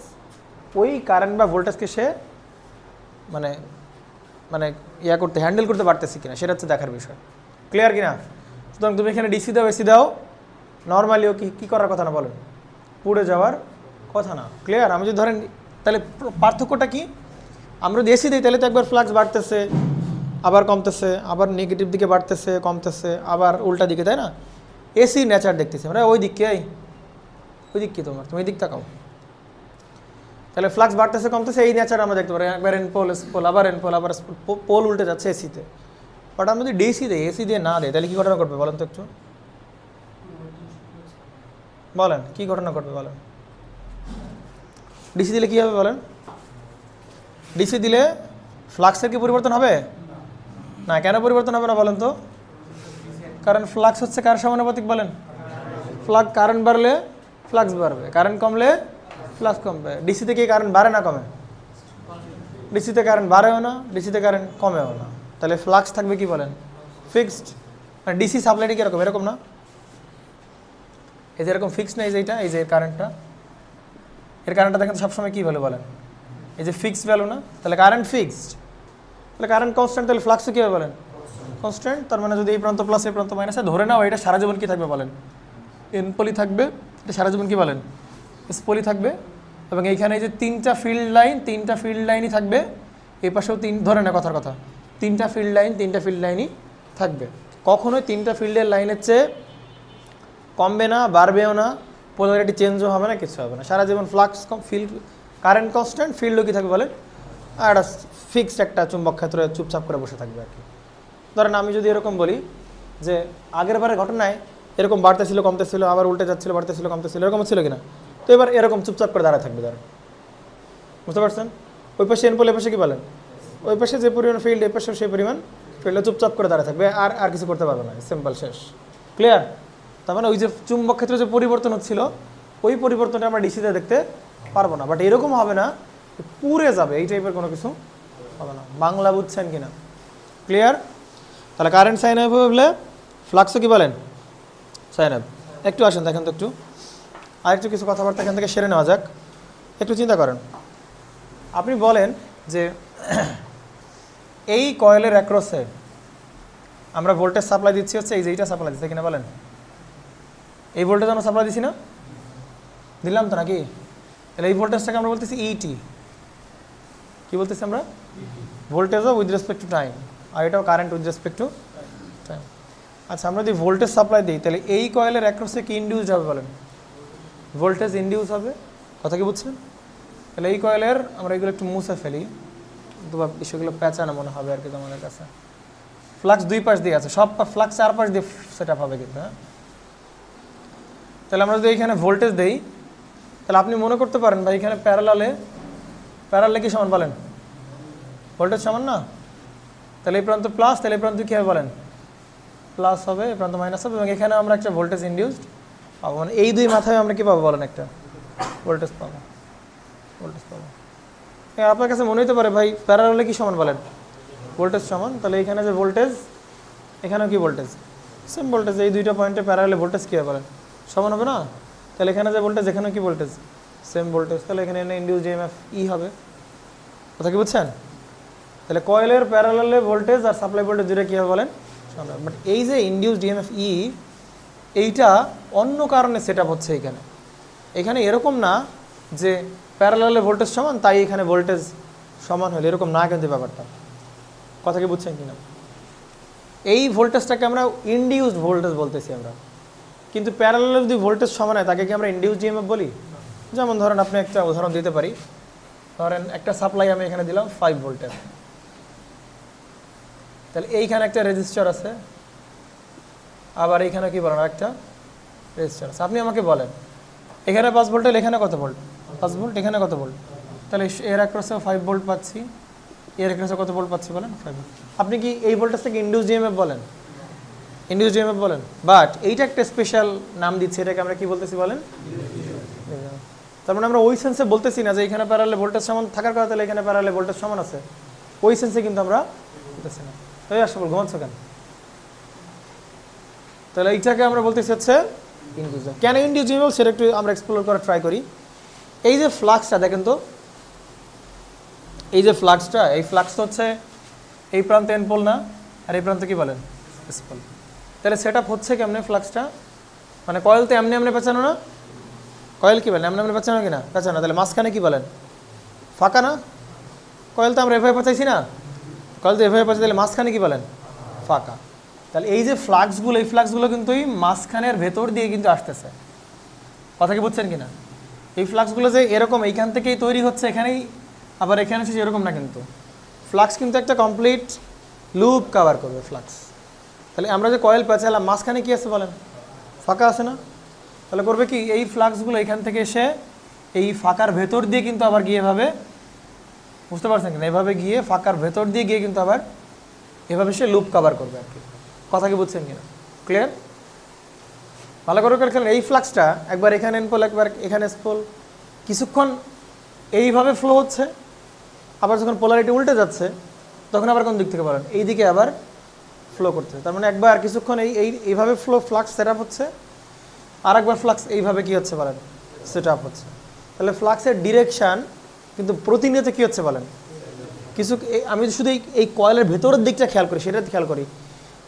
ওই কারেন্ট বা ভোল্টেজকে সে মানে মানে করতে হ্যান্ডেল করতে পারতেছি কিনা, সেটা হচ্ছে দেখার বিষয়। ক্লিয়ার কিনা? সুতরাং তুমি এখানে ডিসি দাও এসি দাও, নর্মালিও কী করার কথা না বলেন? পুড়ে যাওয়ার কথা না। ক্লিয়ার? আমি যদি ধরেন তাহলে পার্থক্যটা কি? আমরা যদি এসি দিই তাহলে তো একবার ফ্লাক্স বাড়তেছে আবার কমতেছে, আবার নেগেটিভ দিকে বাড়তেছে কমতেছে, আবার উল্টা দিকে, তাই না? এসি নেচার দেখতেছি আমরা ওই দিক ওই দিক কি তোমার, তুমি এই দিক তাকাও, তাহলে ফ্লাক্স বাড়তেছে কমতেছে, এই নেচার আমরা দেখতে পারি। একবার এনপোল স্পোল, আবার এনপোল, আবার পোল উল্টে যাচ্ছে এসিতে। বাট আমরা যদি ডিসি দিই, এসি দিয়ে না দেয়, তাহলে কী ঘটনা ঘটবে বলেন তো একটু বলেন? কী ঘটনা ঘটবে বলেন? ডিসি দিলে কী হবে বলেন? ডিসি দিলে ফ্লাক্সের কি পরিবর্তন হবে না? কেন পরিবর্তন হবে না বলেন তো? কারণ ফ্লাক্স হচ্ছে কার সমানুপাতিক বলেন? কারেন্ট বাড়লে ফ্লাক্স বাড়বে, কারেন্ট কমলে ফ্লাক্স কমবে। ডিসিতে কি কারেন্ট বাড়ে না কমে? ডিসিতে কারেন্ট বাড়েও না, ডিসিতে কারেন্ট কমেও না, তাহলে ফ্লাক্স থাকবে কি বলেন? ফিক্সড। মানে ডিসি সাপ্লাইটি কীরকম এরকম না, এই যে এরকম ফিক্সড না, এই যে এইটা, এই যে কারেন্টটা, এর কারেন্টটা দেখেন সবসময় কী ভ্যালু বলেন? এই যে ফিক্সড ভ্যালু না, তাহলে কারেন্ট ফিক্সড, তাহলে কারেন্ট কনস্ট্যান্ট, তাহলে ফ্লাক্সও কী হবে বলেন? কনস্ট্যান্ট। তার মানে যদি এই প্রান্ত প্লাস এই প্রান্ত মাইনাসে ধরে নাও, এটা সারা জীবন কী থাকবে বলেন? এনপলি থাকবে, এটা সারা জীবন কী বলেন? এসপলি থাকবে। এবং এইখানে এই যে তিনটা ফিল্ড লাইনই থাকবে, এই পাশেও ধরে না কথার কথা, তিনটা ফিল্ড লাইনই থাকবে। কখনোই তিনটা ফিল্ডের লাইনের চেয়ে কমবে না, বাড়বেও না, পোলারিটি চেঞ্জও হবে না, কিছু হবে না। সারা জীবন ফ্লাক্স ফিল্ড কারেন্ট কনস্ট্যান্ট, ফিল্ডও কী থাকবে বলেন? আর একটা ফিক্সড একটা চুম্বক ক্ষেত্রে চুপচাপ করে বসে থাকবে আর কি। ধরেন আমি যদি এরকম বলি যে আগের বারের ঘটনায় এরকম বাড়তেছিল কমতেছিল, আবার উল্টে যাচ্ছিল, বাড়তেছিল কমতেছিল, এরকম ছিল কিনা? তো এবার এরকম চুপচাপ করে দাঁড়ায় থাকবে, ধরেন, বুঝতে পারছেন? ওই পাশে এনপোল, এ পাশে কী বলেন? ওই পাশে যে পরিমাণ ফিল্ড, এ পাশেও সেই পরিমাণ ফিল্ডে চুপচাপ করে দাঁড়ায় থাকবে, আর কিছু করতে পারবে না, সিম্পল, শেষ। ক্লিয়ার? তার মানে ওই যে চুম্বক ক্ষেত্রে যে পরিবর্তন হচ্ছিল, ওই পরিবর্তনটা আমরা ডিসিতে দেখতে পারবো না। বাট এরকম হবে না পুড়ে যাবে, এই টাইপের কোনো কিছু হবে না। বাংলা বুঝছেন কিনা? ক্লিয়ার? তাহলে কারেন্ট সাইন ওয়েভ বলে ফ্লাক্সও কি বলেন? Sine wave. একটু আসেন দেখেন তো একটু, আর একটু কিছু কথাবার্তা এখান থেকে সেরে নেওয়া যাক। একটু চিন্তা করেন, আপনি বলেন যে এই কয়েলের অ্যাক্রসে আমরা ভোল্টেজ সাপ্লাই দিচ্ছি হচ্ছে এই যে এইটা সাপ্লাই দিচ্ছে কিনা বলেন, এই ভোল্টেজ আমরা সাপ্লাই দিচ্ছি না, দিলাম তো নাকি? তাহলে এই ভোল্টেজটাকে আমরা বলতেছি ইটি, কি বলতেছি আমরা? ভোল্টেজও উইথ রেসপেক্ট টু টাইম, আর এটাও current with respect to time. আচ্ছা, আমরা যদি ভোল্টেজ সাপ্লাই দিই তাহলে এই কয়েলের অ্যাক্রসে কি ইন্ডিউস হবে বলেন? ভোল্টেজ ইন্ডিউস হবে, কথা কি বুঝছেন? তাহলে এই কয়েলের আমরা এগুলো একটু মুছে ফেলি, অথবা বিষয়গুলো পেঁচানো মনে হবে আর কি তোমাদের কাছে। ফ্লাক্স দুই পাশ দিয়ে আছে, সব ফ্লাক্স চার পাশ দিয়ে সেট আপ হবে কিন্তু। হ্যাঁ, তাহলে আমরা যদি এইখানে ভোল্টেজ দেই তাহলে আপনি মনে করতে পারেন ভাই এখানে প্যারালে কি সমান বলেন? ভোল্টেজ সমান না? তাহলে এই প্রান্ত প্লাস, তাহলে এই প্রান্ত কী হবে বলেন? প্লাস হবে, এই প্রান্ত মাইনাস হবে, এবং এখানে আমরা একটা ভোল্টেজ ইন্ডিউসড পাবো, মানে এই দুই মাথায় আমরা কী পাবো বলেন? একটা ভোল্টেজ পাবো। আপনার কাছে মনে হতে পারে ভাই প্যারালালে কি সমান বলেন? ভোল্টেজ সমান, তাহলে এখানে যে ভোল্টেজ এখানেও কি ভোল্টেজ? Same voltage. এই দুইটা পয়েন্টে প্যারালালে ভোল্টেজ কী হবে বলেন? সমান হবে না? তাহলে এখানে যে ভোল্টেজ এখানেও কি ভোল্টেজ? Same voltage. তাহলে এখানে ইন্ডিউসড ইএমএফ ই হবে, কথা কি বুঝছেন? তাহলে কয়েলের প্যারালালে ভোল্টেজ আর সাপ্লাই ভোল্টেজ দুটো কী হবে বলেন? সমান। বাট এই যে ইন্ডিউসড ইএমএফ ই, এইটা অন্য কারণে সেট আপ হচ্ছে এখানে এরকম না যে প্যারালালে ভোল্টেজ সমান তাই এখানে ভোল্টেজ সমান হলে, এরকম না কিন্তু ব্যাপারটা, কথা কি বুঝছেন কিনা? এই ভোল্টেজটাকে আমরা ইনডিউসড ভোল্টেজ বলতেছি আমরা, কিন্তু প্যারালালে যদি ভোল্টেজ সমান হয় তাকে কি আমরা ইনডিউসড ইএমএফ বলি? যেমন ধরেন আপনি একটা উদাহরণ দিতে পারি, ধরেন একটা সাপ্লাই আমি এখানে দিলাম 5 ভোল্টের, তাহলে এইখানে একটা রেজিস্টার আছে, আবার এইখানে কি বলেন একটা রেজিস্টার আছে। আপনি আমাকে বলেন এখানে 5 ভোল্ট, এখানে কত ভোল্ট? 5 ভোল্ট, এখানে কত ভোল্ট? তাহলে এর অ্যাক্রসেও 5 ভোল্ট পাচ্ছি, এর অ্যাক্রসে কত ভোল্ট পাচ্ছি বলেন? 5 ভোল্ট। আপনি কি এই ভোল্টেজটাকে ইনডিউসড ইএমএফ বলেন? ইনডিউসড ইএমএফ বলেন, বাট এইটা একটা স্পেশাল নাম দিচ্ছি, এটাকে আমরা কি বলতেছি বলেন? তার মানে আমরা ওই সেন্সে বলতেছি না যে এখানে প্যারালালে ভোল্টেজ সমান থাকার কথা তাহলে এখানে প্যারালালে ভোল্টেজ সমান আছে, ওই সেন্সে কিন্তু আমরা বলতেছি না। এই আসলে ঘুমাচ্ছ কেন? তাহলে এইটাকে আমরা বলতেছি হচ্ছে ইনডিউসড। কেন ইনডিউসড ইএমএফ সেটা একটু আমরা এক্সপ্লোর করার ট্রাই করি। এই যে ফ্লাক্সটা দেখেন তো, এই যে ফ্লাক্সটা, এই ফ্লাক্স হচ্ছে এই প্রান্তে এন পোল না, আর এই প্রান্তে কি বলেন? S pole. তাহলে সেট আপ হচ্ছে কেমনে ফ্লাক্সটা? মানে কয়েল তো এমনি এমনি পেঁচানো না, কয়েল কি বলেন? এমনি এমনি পেঁচানো কিনা? পেঁচানো। তাহলে মাঝখানে কি বলেন? ফাঁকা না? কয়েল তো আমরা এভাবে পেঁচাইছি না, কয়েল তো এভাবে পেঁচাই, তাহলে মাঝখানে কি বলেন? ফাঁকা। তাহলে এই যে ফ্লাক্সগুলো, এই ফ্লাক্সগুলো কিন্তু এই মাঝখানের ভেতর দিয়ে কিন্তু আসতেছে, কথা কি বুঝছেন কিনা? এই ফ্লাক্সগুলো যে এরকম এইখান থেকেই তৈরি হচ্ছে এখানেই আবার এখানে এসেছে এরকম না, কিন্তু ফ্লাক্স কিন্তু একটা কমপ্লিট লুপ কভার করবে ফ্লাক্স। তাহলে আমরা যে কয়েল পেঁচালাম মাঝখানে কি আছে বলেন? ফাঁকা আছে না? তাহলে করবে কি, এই ফ্লাক্সগুলো এখান থেকে এসে এই ফাঁকার ভেতর দিয়ে কিন্তু আবার গিয়ে এভাবে, বুঝতে পারছেন কিনা, এভাবে গিয়ে ফাঁকার ভেতর দিয়ে গিয়ে কিন্তু আবার এভাবে সে লুপ কভার করবে আর কি, কথা কি বুঝছেন কিনা? ক্লিয়ার? ভালো করে খেলেন। এই ফ্লাক্সটা একবার এখানে এনপোল, একবার এখানে এসপোল, কিছুক্ষণ এইভাবে ফ্লো হচ্ছে, আবার যখন পোলারিটি উল্টে যাচ্ছে তখন আবার কোন দিক থেকে বলেন? এই দিকে আবার ফ্লো করছে। তার মানে একবার কিছুক্ষণ এইভাবে ফ্লাক্স সেট আপ হচ্ছে, আর একবার ফ্লাক্স এইভাবে কি হচ্ছে বলেন? সেট আপ হচ্ছে। তাহলে ফ্লাক্সের ডিরেকশান কিন্তু প্রতিনিয়ত কী হচ্ছে বলেন? কিছু আমি শুধু এই কয়েলের ভেতরের দিকটা খেয়াল করি, সেটা খেয়াল করি,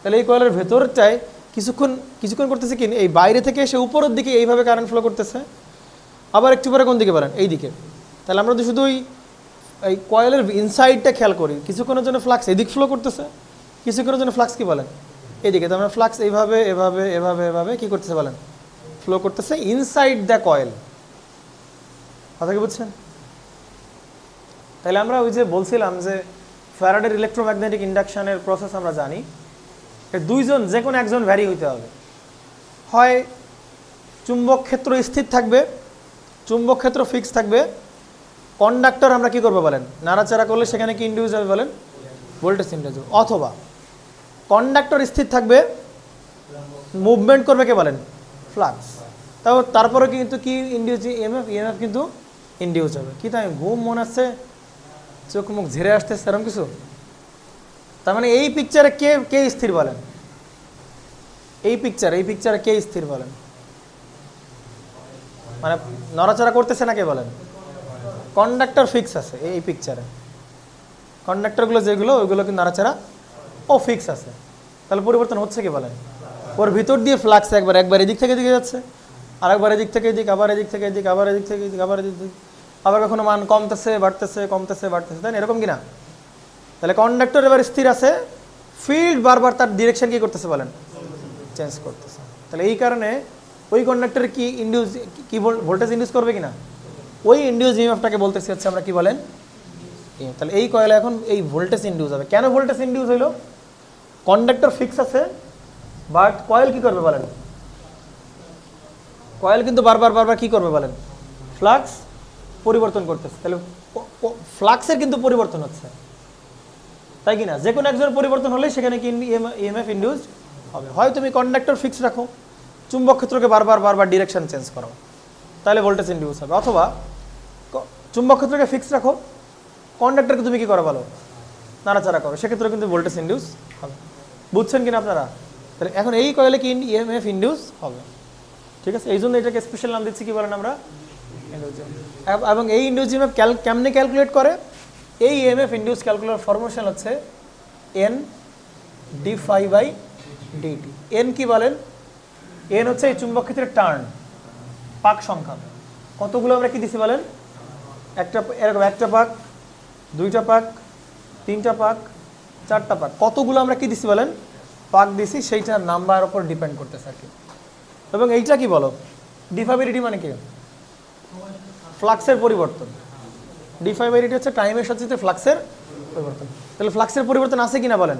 তাহলে এই কয়েলের ভেতরটায় কিছুক্ষণ করতেছে কি, এই বাইরে থেকে এসে উপরের দিকে এইভাবে কারেন্ট ফ্লো করতেছে, আবার একটু পরে কোন দিকে বলেন? এই দিকে। তাহলে আমরা যদি শুধু এই কয়েলের ইনসাইডটা খেয়াল করি, কিছুক্ষণের জন্য ফ্লাক্স এদিক ফ্লো করতেছে, কিছুক্ষণের জন্য ফ্লাক্স কি বলেন? এদিকে। তার মানে ফ্লাক্স এইভাবে এভাবে এভাবে এভাবে কী করতেছে বলেন? ফ্লো করতেছে ইনসাইড দ্য কয়েল, কথা কি বুঝছেন? তাহলে আমরা ওই যে বলছিলাম যে ফ্যারাডের ইলেকট্রোম্যাগনেটিক ইন্ডাকশানের প্রসেস আমরা জানি, দুইজন যে কোনো একজন ভ্যারি হইতে হবে, হয় চুম্বক ক্ষেত্র স্থির থাকবে, চুম্বক ক্ষেত্র ফিক্স থাকবে, কন্ডাক্টর আমরা কি করবো বলেন? নাড়াচাড়া করলে সেখানে কি ইন্ডিউস হবে বলেন? ভোল্টেজ ইন্ডিউস হবে। অথবা কন্ডাক্টর স্থির থাকবে, মুভমেন্ট করবে কে বলেন? ফ্লাক্স। তারপরে কিন্তু কি ইন্ডিউস? ইএমএফ কিন্তু ইন্ডিউস হবে। কি তাই ঘুম মনে আসছে, চোখ মুখ ঝেড়ে আসতে সেরকম কিছু? তার মানে এই পিকচারে কে স্থির বলেন? এই পিকচারে কে স্থির বলেন? মানে নড়াচড়া করতেছে না কে বলেন? কন্ডাক্টর ফিক্স আছে এই পিকচারে, কন্ডাক্টরগুলো যেগুলো ওইগুলো কিন্তু নাড়াচাড়া ও ফিক্স আছে, তাহলে পরিবর্তন হচ্ছে কি বলেন? ওর ভিতর দিয়ে ফ্লাক্স একবার এদিক থেকে এদিকে যাচ্ছে, আরেকবার এদিক থেকে এদিক, আবার এদিক থেকে এদিক, আবার এদিক থেকে এদিক, আবার এদিক থেকে, আবার কখনো মান কমতেছে বাড়তেছে কমতেছে বাড়তেছে, তাই না? এরকম কিনা? তাহলে কন্ডাক্টর এবার স্থির আছে, ফিল্ড বারবার তার ডিরেকশন কি করতেছে বলেন? চেঞ্জ করতেছে। তাহলে এই কারণে ওই কন্ডাক্টরে কি ইন্ডিউস কি ভোল্টেজ ইন্ডিউস করবে কিনা? ওই ইন্ডিউস ইএমএফটাকে বলতেছি হচ্ছে আমরা কি বলেন? তাহলে এই কয়েলে এখন এই ভোল্টেজ ইন্ডিউস হবে। কেন ভোল্টেজ ইন্ডিউস হইলো? কন্ডাক্টর ফিক্স আছে, বাট কয়েল কি করবে বলেন? কয়েল কিন্তু বারবার কি করবে বলেন? ফ্লাক্স পরিবর্তন করতেছে। তাহলে ফ্লাক্সের কিন্তু পরিবর্তন হচ্ছে, তাই কিনা? যে কোনো একজনের পরিবর্তন হলেই সেখানে কি ইএমএফ ইন্ডিউস হবে। হয় তুমি কন্ডাক্টর ফিক্স রাখো, চুম্বক ক্ষেত্রকে বারবার ডিরেকশন চেঞ্জ করো, তাহলে ভোল্টেজ ইন্ডিউস হবে। অথবা চুম্বক ক্ষেত্রকে ফিক্স রাখো, কন্ডাক্টরকে তুমি কি করো বলো? নাড়াচাড়া করো, সেক্ষেত্রে কিন্তু ভোল্টেজ ইন্ডিউস হবে। বুঝছেন কিনা আপনারা? তাহলে এখন এই কয়েলে কি ইএমএফ ইন্ডিউস হবে, ঠিক আছে? এই জন্য এটাকে স্পেশাল নাম দিচ্ছি কি বলেন আমরা? ইন্ডিউস। এবং এই ইন্ডিউস ইএমএফ কেমনে ক্যালকুলেট করে? এই ইএমএফ ইন্ডিউস ক্যালকুলেটর ফরমেশন হচ্ছে N d phi by dt. N কি বলেন? এন হচ্ছে এই চুম্বক ক্ষেত্রের টার্ন, পাক সংখ্যা। কতগুলো আমরা কি দিছি বলেন? এরকম একটা পাক, দুইটা পাক, তিনটা পাক, চারটা পাক, কতগুলো আমরা কি দিছি বলেন? পাক দিছি, সেইটার নাম্বার উপর ডিপেন্ড করতেছে আর কি। এবং এইটা কি বলো? ডিফাইবিলিটি মানে কি? ফ্লাক্সের পরিবর্তন। ডিফাইবিলিটি হচ্ছে টাইমের সাথে ফ্লাক্সের পরিবর্তন। তাহলে ফ্লাক্সের পরিবর্তন আছে কিনা বলেন?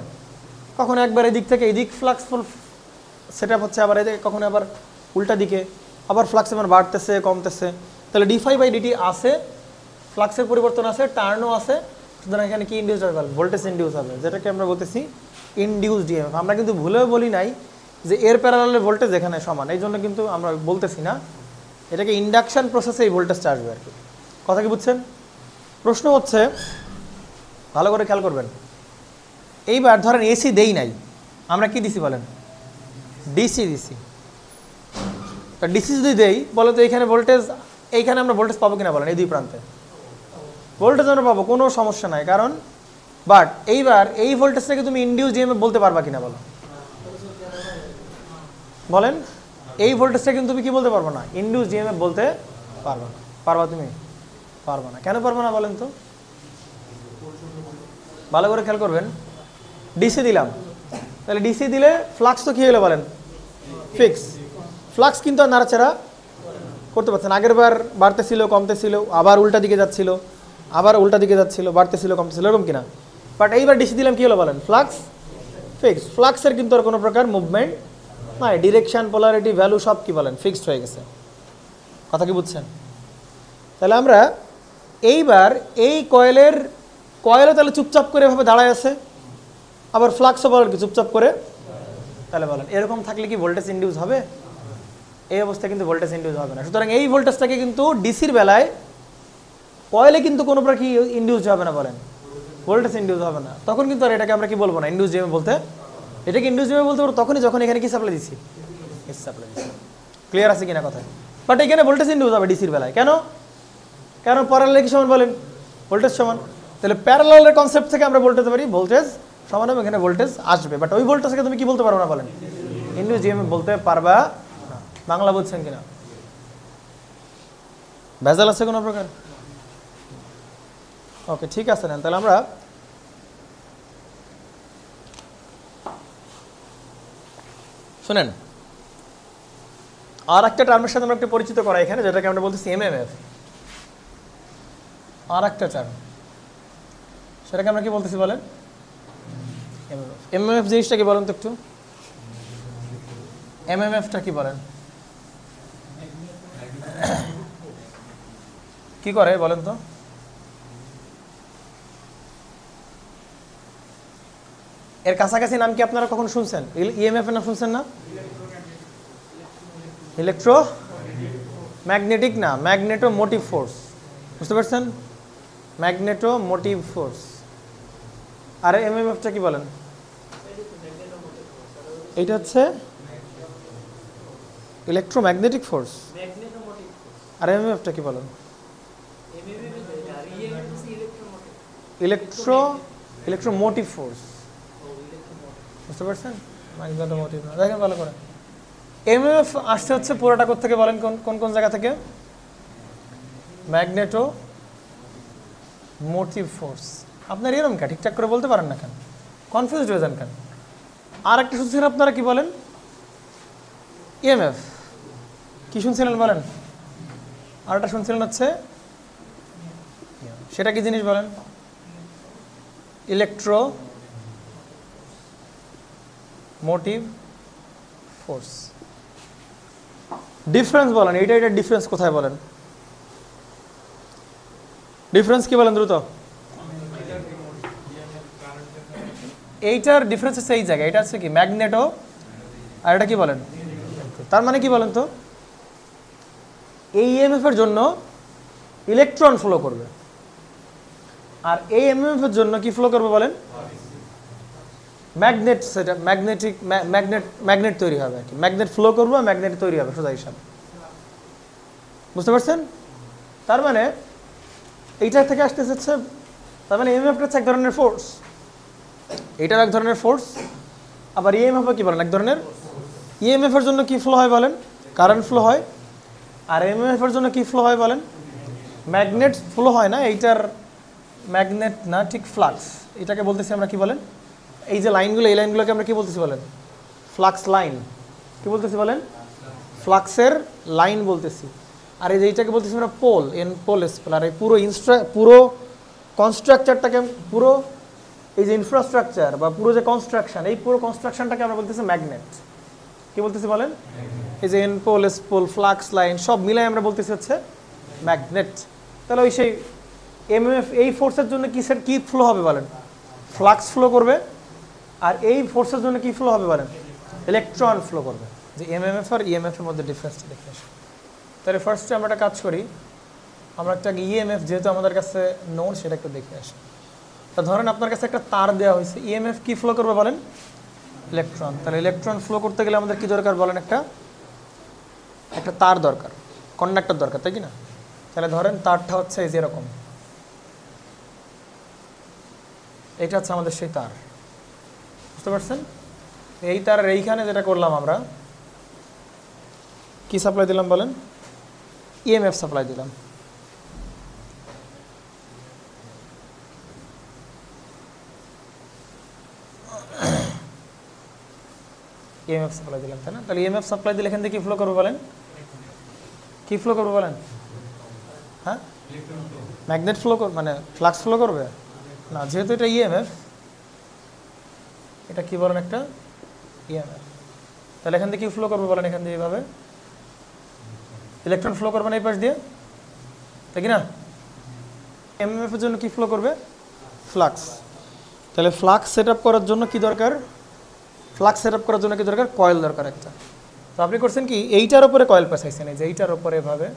কখনো একবার এদিক থেকে এদিক ফ্লাক্স সেট আপ হচ্ছে, আবার এদিকে কখনো আবার উল্টা দিকে, আবার ফ্লাক্স এবার বাড়তেছে কমতেছে। তাহলে ডিফাই বাই ডিটি আছে, ফ্লাক্সের পরিবর্তন আছে, টার্নও আছে, সুতরাং এখানে কি ইন্ডিউস হবে? ভোল্টেজ ইন্ডিউস হবে, যেটাকে আমরা বলতেছি ইন্ডিউসড ইএমএফ। আমরা কিন্তু ভুলেও বলি নাই যে এর প্যারালালে ভোল্টেজ এখানে সমান, এই জন্য কিন্তু আমরা বলতেছি না, এটাকে ইন্ডাকশন প্রসেসে এই ভোল্টেজটা আসবে আর কি। কথা কি বুঝছেন? প্রশ্ন হচ্ছে, ভালো করে খেয়াল করবেন, এইবার ধরেন এসি দেই নাই, আমরা কি দিছি বলেন? ডিসি দিছি। তা ডিসি যদি দেই, বলো তো এইখানে ভোল্টেজ, এইখানে আমরা ভোল্টেজ পাবো কিনা বলেন? এই দুই প্রান্তে ভোল্টেজ আমরা পাবো, কোনো সমস্যা নাই। কারণ বাট এইবার এই ভোল্টেজটাকে তুমি ইন্ডিউস ইএমএফ বলতে পারবা কিনা বলো? বলেন, এই ভোল্টেজটা কিন্তু তুমি কি বলতে পারবো না? ইন্ডিউস ইএমএফ বলতে পারবা না। পারবা তুমি? পারবা না। কেন পারবো না বলেন তো? ভালো করে খেয়াল করবেন, ডিসি দিলাম, তাহলে ডিসি দিলে ফ্লাক্স তো কি হলো বলেন? ফিক্স। ফ্লাক্স কিন্তু আর নাড়াচাড়া করতে পারছে না। আগের বার বাড়তেছিল কমতেছিল, আবার উল্টা দিকে যাচ্ছিল, আবার উল্টা দিকে যাচ্ছিল, বাড়তেছিল কমতেছিল, এরকম কিনা? বাট এইবার ডিসি দিলাম, কি হলো বলেন? Flux fix. ফ্লাক্সের কিন্তু আর কোনো প্রকার মুভমেন্ট নাই, ডিরেকশন, পোলারিটি, ভ্যালু সব কি বলেন? ফিক্সড হয়ে গেছে। কথা কি বুঝছেন? তাহলে আমরা এইবার এই কয়েলও তাহলে চুপচাপ করে এভাবে দাঁড়ায় আছে, আবার ফ্লাক্সও বলেন কি চুপচাপ করে, তাহলে বলেন এরকম থাকলে কি ভোল্টেজ ইন্ডিউস হবে? এই অবস্থায় কিন্তু ভোল্টেজ ইন্ডিউস হবে না। সুতরাং এই ভোল্টেজটাকে কিন্তু ডিসির বেলায় কয়েলে কিন্তু কোনো প্রকার কি ইন্ডিউস হবে না বলেন? ভোল্টেজ ইন্ডিউস হবে না। তখন কিন্তু আর এটাকে আমরা কি বলবো না ইন্ডিউস ইএমএফ বলতে, এটাকে ইন্ডিউস ইএমএফ বলতে পারবো তখনই যখন এখানে কি সাপ্লাই দিচ্ছি, এসি সাপ্লাই দিচ্ছি। ক্লিয়ার আছে কিনা কথা? বাট এখানে ভোল্টেজ ইন্ডিউস হবে ডিসির বেলায়। কেন? কারণ প্যারালাল কি সমান বলেন? ভোল্টেজ সমান। তাহলে প্যারালালের কনসেপ্ট থেকে আমরা বলতে পারি ভোল্টেজ সমান হবে, এখানে ভোল্টেজ আসবে, বাট ওই ভোল্টেজকে তুমি কি বলতে পারো না বলেন? ইন্ডিউস ইএমএফ বলতে পারবা না। বাংলা বুঝছেন কিনা? ভেজাল আছে কোনো প্রকার? ওকে, ঠিক আছে না? তাহলে আমরা শুনেন, আর একটা টার্মের সাথে আমরা একটু পরিচিত করা এখানে, যেটাকে আমরা বলতেছি এমএমএফ। আর একটা টার্ম, সেটাকে আমরা কি বলতেছি বলেন? এমএমএফ। এমএমএফ জিনিসটা কি বলেন তো একটু? এমএমএফটা কি বলেন? কি করে বলেন তো? এর কাছাকাছি নাম কি আপনারা কখন শুনছেন? ইএমএফ এর নাম শুনছেন না? ইলেকট্রো ম্যাগনেটিক না, ম্যাগনেটো মোটিভ ফোর্স। বুঝতে পারছেন? Magneto motive force. আর এমএমএফটা কি বলেন? এইটা হচ্ছে ইলেকট্রোম্যাগনেটিক ফোর্স। আর এমএমএফটা কি বলেন? ইলেকট্রোমোটিভ ফোর্স, বুঝতে পারছেন? মোটিভ না, দেখেন ভালো করে। এমএমএফ আসছে হচ্ছে পুরোটা থেকে বলেন, কোন কোন জায়গা থেকে? Magneto motive force. আপনার এরকম কে ঠিকঠাক করে বলতে পারেন না কেন? কনফিউজড হয়ে যান কেন? আর একটা শুনছিলেন আপনারা, কি বলেন? ইএমএফ। কি শুনছিলেন বলেন? আর একটা শুনছিলেন হচ্ছে, সেটা কি জিনিস বলেন? Electro motive force. ডিফারেন্স বলেন, এইটা ডিফারেন্স কোথায় বলেন? ডিফারেন্স কি বলেন দ্রুত? এইটার ডিফারেন্স হচ্ছে এই জায়গায়, এটা হচ্ছে কি ম্যাগনেটো, আর এটা কি বলেন? তার মানে কি বলেন তো? এই ইএমএফ এর জন্য ইলেকট্রন ফ্লো করবে, আর এই এমএমএফ এর জন্য কি ফ্লো করবে বলেন? ম্যাগনেট। সেটা ম্যাগনেট তৈরি হবে আর কি। ম্যাগনেট ফ্লো করবে, ম্যাগনেট তৈরি হবে, সোজা হিসাব। বুঝতে পারছেন? তার মানে এইটা থেকে আসতে হচ্ছে, তার মানে এমএমএফটা হচ্ছে এক ধরনের ফোর্স, এইটাও এক ধরনের ফোর্স। আবার ইএমএফ কি বলেন? এক ধরনের। ইএমএফ এর জন্য কি ফ্লো হয় বলেন? কারেন্ট ফ্লো হয়। আর এমএমএফ এর জন্য কি ফ্লো হয় বলেন? ম্যাগনেট ফ্লো হয় না, এইটার ম্যাগনেট না, ঠিক ফ্লাক্স। এটাকে বলতেছি আমরা কি বলেন? এই যে লাইনগুলো, এই লাইনগুলোকে আমরা কি বলতেছি বলেন? Flux line. কি বলতেছি বলেন? ফ্লাক্সের লাইন বলতেছি। আর এই যে এইটাকে বলতেছি আমরা পোল, পোল স্পোল। আর এই পুরো কনস্ট্রাকচারটাকে, পুরো এই যে ইনফ্রাস্ট্রাকচার বা পুরো যে কনস্ট্রাকশন, এই পুরো কনস্ট্রাকশনটাকে আমরা বলতেছি ম্যাগনেট। কি বলতেছি বলেন? এই যে পোল স্পোল ফ্লাক্স লাইন সব মিলাই আমরা বলতেছি হচ্ছে ম্যাগনেট। তাহলে ওই সেই এমএমএফ এই ফোর্সের জন্য কি ফ্লো হবে বলেন? ফ্লাক্স ফ্লো করবে। আর এই ফোর্সের জন্য কি ফ্লো হবে বলেন? ইলেকট্রন ফ্লো করবে। যে এমএমএফ আর ইএমএফ এর মধ্যে ডিফারেন্সটা দেখে আসি। তাহলে ফার্স্টে আমরা একটা কাজ করি, আমরা একটা ইএমএফ যেহেতু আমাদের কাছে নোন, সেটা একটু দেখে আসি। তা ধরেন আপনার কাছে একটা তার দেওয়া হয়েছে, ইএমএফ কি ফ্লো করবে বলেন? ইলেকট্রন। তাহলে ইলেকট্রন ফ্লো করতে গেলে আমাদের কি দরকার বলেন? একটা তার দরকার, কন্ডাক্টর দরকার, তাই কি না? তাহলে ধরেন তারটা হচ্ছে এই যে এরকম, এটা হচ্ছে আমাদের সেই তার। বুঝতে পারছেন? এই তারের এইখানে যেটা করলাম আমরা, কি সাপ্লাই দিলাম বলেন? ইএমএফ সাপ্লাই দিলাম। ইএমএফ সাপ্লাই দিলাম, তাই না? তাহলে ইএমএফ সাপ্লাই দিলে এখান থেকে কি ফ্লো করবে বলেন? কি ফ্লো করবে বলেন? হ্যাঁ, ম্যাগনেট ফ্লো করবে, মানে ফ্লাক্স ফ্লো করবে না, যেহেতু এটা ইএমএফ, এটা কি বলেন? একটা ইএমএফ। তাহলে এখান থেকে কি ফ্লো করবে বলেন? এখান দিয়ে এইভাবে ইলেকট্রন ফ্লো করবে না এই পাশ দিয়ে, তাই কি না? এমএমএফ এর জন্য কি ফ্লো করবে? ফ্লাক্স। তাহলে ফ্লাক্স সেট আপ করার জন্য কি দরকার? ফ্লাক্স সেট আপ করার জন্য কি দরকার? কয়েল দরকার একটা। তো আপনি করছেন কি, এইটার উপরে কয়েল পেঁচাইছেন, এই যে এইটার উপরে এভাবে,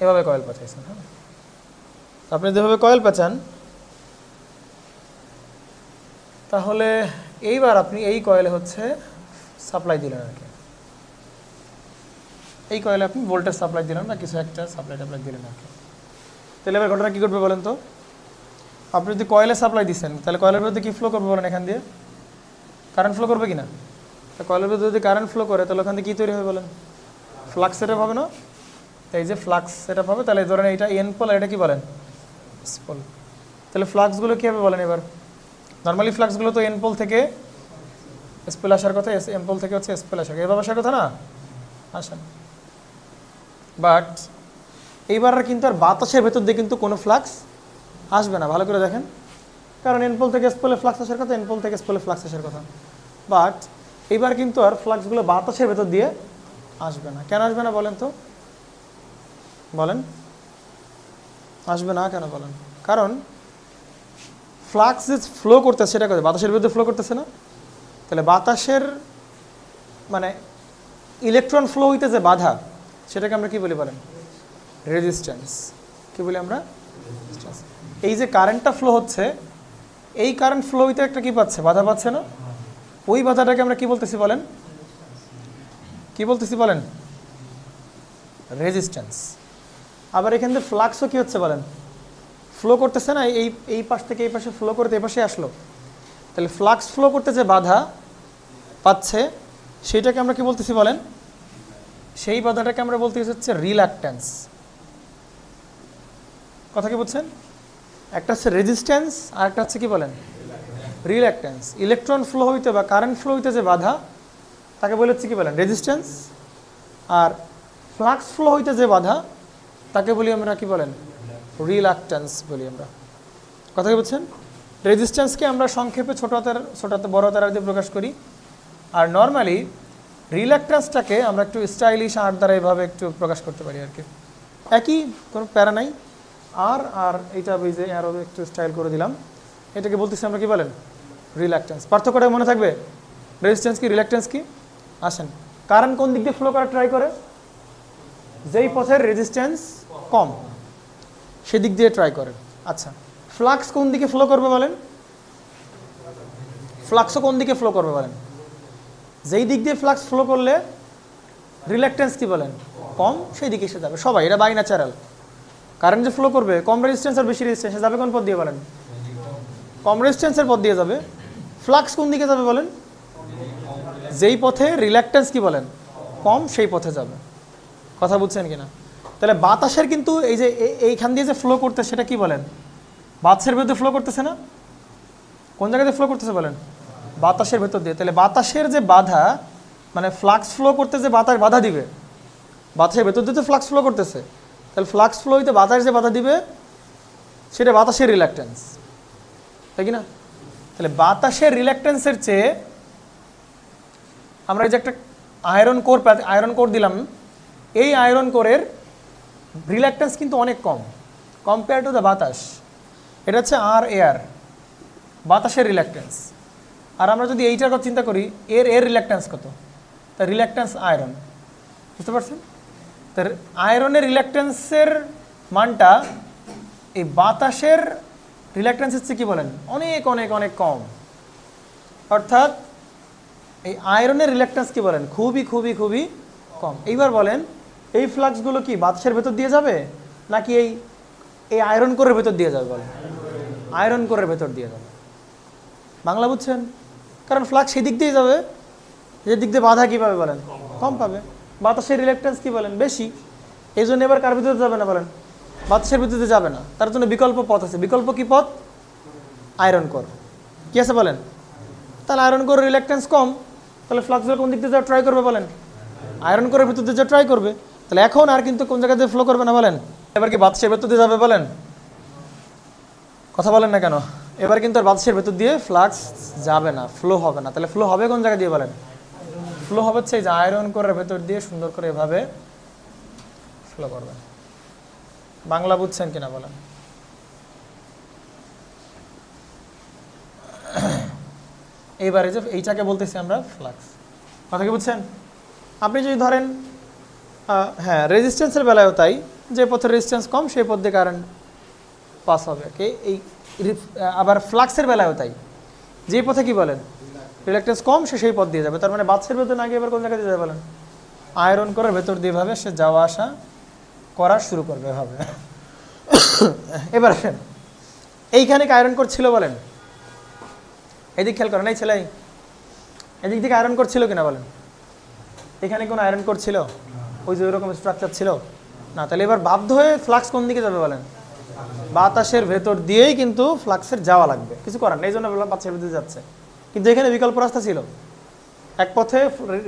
এভাবে কয়েল পেঁচাইছেন। হ্যাঁ, আপনি যেভাবে কয়েল পেঁচান, তাহলে এইবার আপনি এই কয়েলে হচ্ছে সাপ্লাই দিলেন আর কি। এই কয়েলে আপনি ভোল্টেজ সাপ্লাই দিলেন না, কিছু একটা সাপ্লাই টাপ্লাই দিলেন আর কি। তাহলে এবার ঘটনা কী করবে বলেন তো? আপনি যদি কয়েলে সাপ্লাই দিচ্ছেন, তাহলে কয়েলের মধ্যে কী ফ্লো করবে বলেন? এখান দিয়ে কারেন্ট ফ্লো করবে কি না? তো কয়েলের মধ্যে যদি কারেন্ট ফ্লো করে, তাহলে ওখান থেকে কী তৈরি হবে বলেন? ফ্লাক্স সেট আপ হবে না? এই যে ফ্লাক্স সেট আপ হবে, তাহলে ধরেন এইটা এন পোল আর এটা কি বলেন? S pole. তাহলে ফ্লাক্সগুলো কী হবে বলেন এবার? নর্মালি ফ্লাক্সগুলো তো এন পোল থেকে এস পোল আসার কথা, এন পোল থেকে হচ্ছে এস পোল আসার, এভাবে আসার কথা না? আসেন। বাট এইবার কিন্তু আর বাতাসের ভেতর দিয়ে কিন্তু কোনো ফ্লাক্স আসবে না, ভালো করে দেখেন। কারণ এন পোল থেকে এস পোলে ফ্লাক্স আসার কথা, এন পোল থেকে এস পোলে ফ্লাক্স আসার কথা। বাট এইবার কিন্তু আর ফ্লাক্সগুলো বাতাসের ভেতর দিয়ে আসবে না। কেন আসবে না বলেন তো? বলেন, আসবে না কেন বলেন? কারণ ফ্লাক্স যে ফ্লো করতেছে, সেটা করে বাতাসের বিরুদ্ধে ফ্লো করতেছে না। তাহলে বাতাসের মানে ইলেকট্রন ফ্লো হইতে যে বাধা, সেটাকে আমরা কি বলি বলেন? রেজিস্ট্যান্স। কি বলি আমরা? রেজিস্ট্যান্স। এই যে কারেন্টটা ফ্লো হচ্ছে, এই কারেন্ট ফ্লো হইতে একটা কি পাচ্ছে? বাধা পাচ্ছে না? ওই বাধাটাকে আমরা কি বলতেছি বলেন, কি বলতেছি বলেন, রেজিস্ট্যান্স। আবার এখান থেকে ফ্লাক্সও কি হচ্ছে বলেন, ফ্লো করতেছে না, এই পাশ থেকে এই পাশে ফ্লো করতে এই পাশে আসলো, তাহলে ফ্লাক্স ফ্লো করতে যে বাধা পাচ্ছে সেইটাকে আমরা কি বলতেছি বলেন, সেই বাধাটাকে আমরা বলতেছি হচ্ছে রিল্যাকট্যান্স। কথা কি বুঝছেন? একটা হচ্ছে রেজিস্ট্যান্স আর একটা হচ্ছে কি বলেন, রিল্যাকট্যান্স। ইলেকট্রন ফ্লো হইতে বা কারেন্ট ফ্লো হইতে যে বাধা তাকে বলে হচ্ছে কি বলেন, রেজিস্ট্যান্স। আর ফ্লাক্স ফ্লো হইতে যে বাধা তাকে বলি আমরা কি বলেন, রিল্যাকট্যান্স বলি আমরা। কথা কি বুঝছেন? রেজিস্ট্যান্সকে আমরা সংক্ষেপে ছোট হাতের বড় হাতের দিয়ে প্রকাশ করি, আর নর্মালি রিল্যাকট্যান্সটাকে আমরা একটু স্টাইলিশ আর্ট দ্বারা এভাবে একটু প্রকাশ করতে পারি আর কি, একই, কোনো প্যারা নাই। আর এইটা ওই যে আরও একটু স্টাইল করে দিলাম, এটাকে বলতেছি আমরা কি বলেন, রিল্যাকট্যান্স। পার্থক্যটা মনে থাকবে, রেজিস্ট্যান্স কি রিল্যাকট্যান্স কি? আসেন, কারেন্ট কোন দিক দিয়ে ফ্লো করা ট্রাই করে, যেই পথের রেজিস্ট্যান্স কম সেদিক দিয়ে ট্রাই করে। আচ্ছা, ফ্লাক্স কোন দিকে ফ্লো করবে বলেন, ফ্লাক্সও কোন দিকে ফ্লো করবে বলেন, যেই দিক দিয়ে ফ্লাক্স ফ্লো করলে রিল্যাকট্যান্স কি বলেন, কম, সেই দিকে এসে যাবে সবাই, এটা বাই ন্যাচারাল। কারেন্ট যে ফ্লো করবে কম রেজিস্ট্যান্স আর বেশি রেজিস্ট্যান্স যাবে কোন পথ দিয়ে বলেন, কম রেজিস্ট্যান্সের পথ দিয়ে যাবে। ফ্লাক্স কোন দিকে যাবে বলেন, যেই পথে রিল্যাকট্যান্স কি বলেন কম সেই পথে যাবে। কথা বুঝছেন কিনা? তাহলে বাতাসের কিন্তু এই যে এইখান দিয়ে যে ফ্লো করতে সেটা কি বলেন, বাতাসের ভেতরে ফ্লো করতেছে না, কোন জায়গাতে ফ্লো করতেছে বলেন, বাতাসের ভেতর দিয়ে। তাহলে বাতাসের যে বাধা, মানে ফ্লাক্স ফ্লো করতে যে বাতাস বাধা দিবে, বাতাসের ভেতর দিয়ে তো ফ্লাক্স ফ্লো করতেছে, তাহলে ফ্লাক্স ফ্লো হইতে বাতাস যে বাধা দিবে সেটা বাতাসের রিল্যাকট্যান্স, তাই কি না? তাহলে বাতাসের রিল্যাকট্যান্সের চেয়ে আমরা এই যে একটা আয়রন কোর দিলাম, এই আয়রন কোরের রিল্যাকট্যান্স কিন্তু অনেক কম কম্পেয়ার টু দ্য বাতাস। এটা হচ্ছে আর এয়ার, বাতাসের রিল্যাকট্যান্স। আর আমরা যদি এইটার কথা চিন্তা করি, এর রিল্যাকট্যান্স কত, তার রিল্যাকট্যান্স আয়রন, বুঝতে পারছেন? তার আয়রনের রিল্যাকট্যান্সের মানটা এই বাতাসের রিল্যাকট্যান্সের চেয়ে কী বলেন, অনেক অনেক অনেক কম। অর্থাৎ এই আয়রনের রিল্যাকট্যান্স কী বলেন, খুবই খুবই খুবই কম। এইবার বলেন এই ফ্লাক্সগুলো কি বাতাসের ভেতর দিয়ে যাবে নাকি এই আয়রন কোরের ভেতর দিয়ে যাবে বলেন, আয়রন কোরের ভেতর দিয়ে যাবে। বাংলা বুঝছেন? কারণ ফ্লাক্স সেই দিক দিয়ে যাবে যে দিক দিয়ে বাধা কী পাবে বলেন, কম পাবে। বাতাসের রিল্যাকট্যান্স কী বলেন, বেশি। এই জন্য এবার কার ভিতরে যাবে না বলেন, বাতাসের ভিতরে যাবে না। তার জন্য বিকল্প পথ আছে। বিকল্প কি পথ? Iron core. কি আছে বলেন? তাহলে আয়রন কোরের রিল্যাকট্যান্স কম, তাহলে ফ্লাক্সগুলো কোন দিক দিয়ে যাওয়া ট্রাই করবে বলেন, আয়রন কোরের ভিতর দিয়ে যাওয়া ট্রাই করবে। তাহলে এখন আর কিন্তু কোন জায়গা দিয়ে ফ্লো করবে না বলেন, এবার কি বাতাসের ভেতর দিয়ে যাবে বলেন, কথা বলেন না কেন? এবার কিন্তু আর বাতাসের ভেতর দিয়ে ফ্লাক্স যাবে না, ফ্লো হবে না। তাহলে ফ্লো হবে কোন জায়গা দিয়ে বলেন, ফ্লো হবে হচ্ছে এই যে আয়রন কোরের ভেতর দিয়ে সুন্দর করে এভাবে ফ্লো করবে। বাংলা বুঝছেন কিনা বলেন? এইবারে যে এইটাকে বলতেছি আমরা ফ্লাক্স। কথা কি বুঝছেন? আপনি যদি ধরেন হ্যাঁ, রেজিস্ট্যান্সের বেলায়ও তাই, যে পথের রেজিস্ট্যান্স কম সেই পথ দিয়ে কারেন্ট পাস হবে। এই আবার ফ্লাক্সের বেলায়ও তাই, যে পথে কি বলেন রিল্যাকট্যান্স কম সে সেই পথ দিয়ে যাবে। তার মানে বাতাসের ভেতর না গিয়ে এবার কোন জায়গা দিয়ে যাবে বলেন, আয়রন করার ভেতর দিয়ে ভাবে সে যাওয়া আসা করা শুরু করবে ভাবে। এবার আসেন, এইখানে কি আয়রন করছিল বলেন, এদিক খেয়াল করেন, এই ছেলে এদিক থেকে আয়রন করছিল কিনা বলেন, এখানে কোনো আয়রন করছিল, ওই যে ওইরকম স্ট্রাকচার ছিল না। তাহলে এবার বাধ্য হয়ে ফ্লাক্স কোন দিকে যাবে বলেন, বাতাসের ভেতর দিয়েই কিন্তু ফ্লাক্সের যাওয়া লাগবে, কিছু করার নেই, এই জন্য বাতাসের ভেতরে যাচ্ছে। কিন্তু এখানে বিকল্প রাস্তা ছিল, এক পথে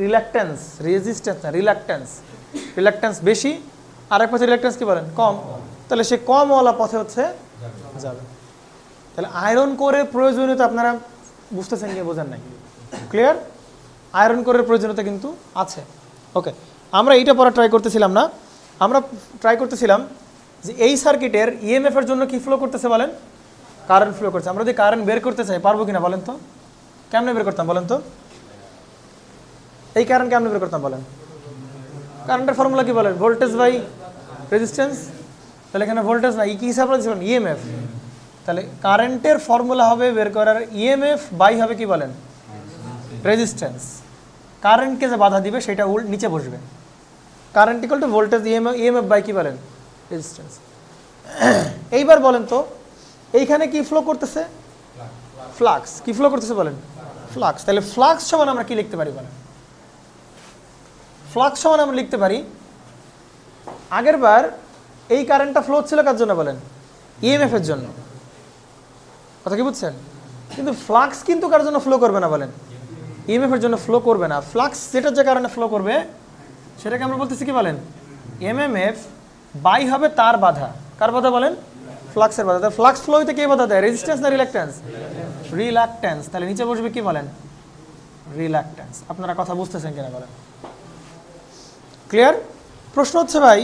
রিল্যাকট্যান্স, রেজিস্ট্যান্স না রিল্যাকট্যান্স বেশি, আর এক পথে রিল্যাকট্যান্স কি বলেন কম, তাহলে সে কমওয়ালা পথে হচ্ছে যাবে। তাহলে আয়রন কোরের প্রয়োজনীয়তা আপনারা বুঝতেছেন কি বোঝেন নাই? ক্লিয়ার? আয়রন কোরের প্রয়োজনীয়তা কিন্তু আছে। ওকে, আমরা এইটা পড়া ট্রাই করতেছিলাম না, আমরা ট্রাই করতেছিলাম যে এই সার্কিটের ইএমএফ এর জন্য কি ফ্লো করতেছে বলেন, কারেন্ট ফ্লো করছে। আমরা যদি কারেন্ট বের করতে চাই পারবো কিনা বলেন তো, কেমনে বের করতাম বলেন তো, এই কারেন্ট কেমনে বের করতাম বলেন? কারেন্টের ফর্মুলা কি বলেন, ভোল্টেজ বাই রেজিস্ট্যান্স। তাহলে এখানে ভোল্টেজ না, কি হিসাব দিয়েছিলেন, ইএমএফ। তাহলে কারেন্টের ফর্মুলা হবে বের করার ইএমএফ বাই হবে কি বলেন, রেজিস্ট্যান্স, কারেন্টকে যে বাধা দিবে সেটা নিচে বসবে। Current equal to voltage EMF by কি বলেন রেজিস্ট্যান্স। এইবার বলেন তো এইখানে কি ফ্লো করতেছে, ফ্লাক্স। কি ফ্লো করতেছে বলেন, ফ্লাক্স। তাহলে ফ্লাক্স সমান আমরা কি লিখতে পারি বলেন, ফ্লাক্স সমান আমরা লিখতে পারি, আগের বার এই কারেন্টটা ফ্লো ছিল কার জন্য বলেন, ইএমএফ এর জন্য, কথা কি বুঝছেন? কিন্তু ফ্লাক্স কিন্তু কার জন্য ফ্লো করবে না বলেন, ইএমএফ এর জন্য ফ্লো করবে না। ফ্লাক্স যেটার যে কারণে ফ্লো করবে সেটাকে আমরা বলতেছি কি বলেন, এমএমএফ বাই হবে তার বাধা। কার বাধা বলেন, ফ্লাক্সের বাধা। তাহলে ফ্লাক্স ফ্লো হইতে কে বাধা দেয়, রেজিস্ট্যান্স না রিল্যাক্ট্যান্স? রিল্যাক্ট্যান্স। তাহলে নিচে বসবে কি বলেন, রিল্যাক্ট্যান্স। আপনারা কথা বুঝতেছেন কিনা বলেন, ক্লিয়ার? প্রশ্ন হচ্ছে ভাই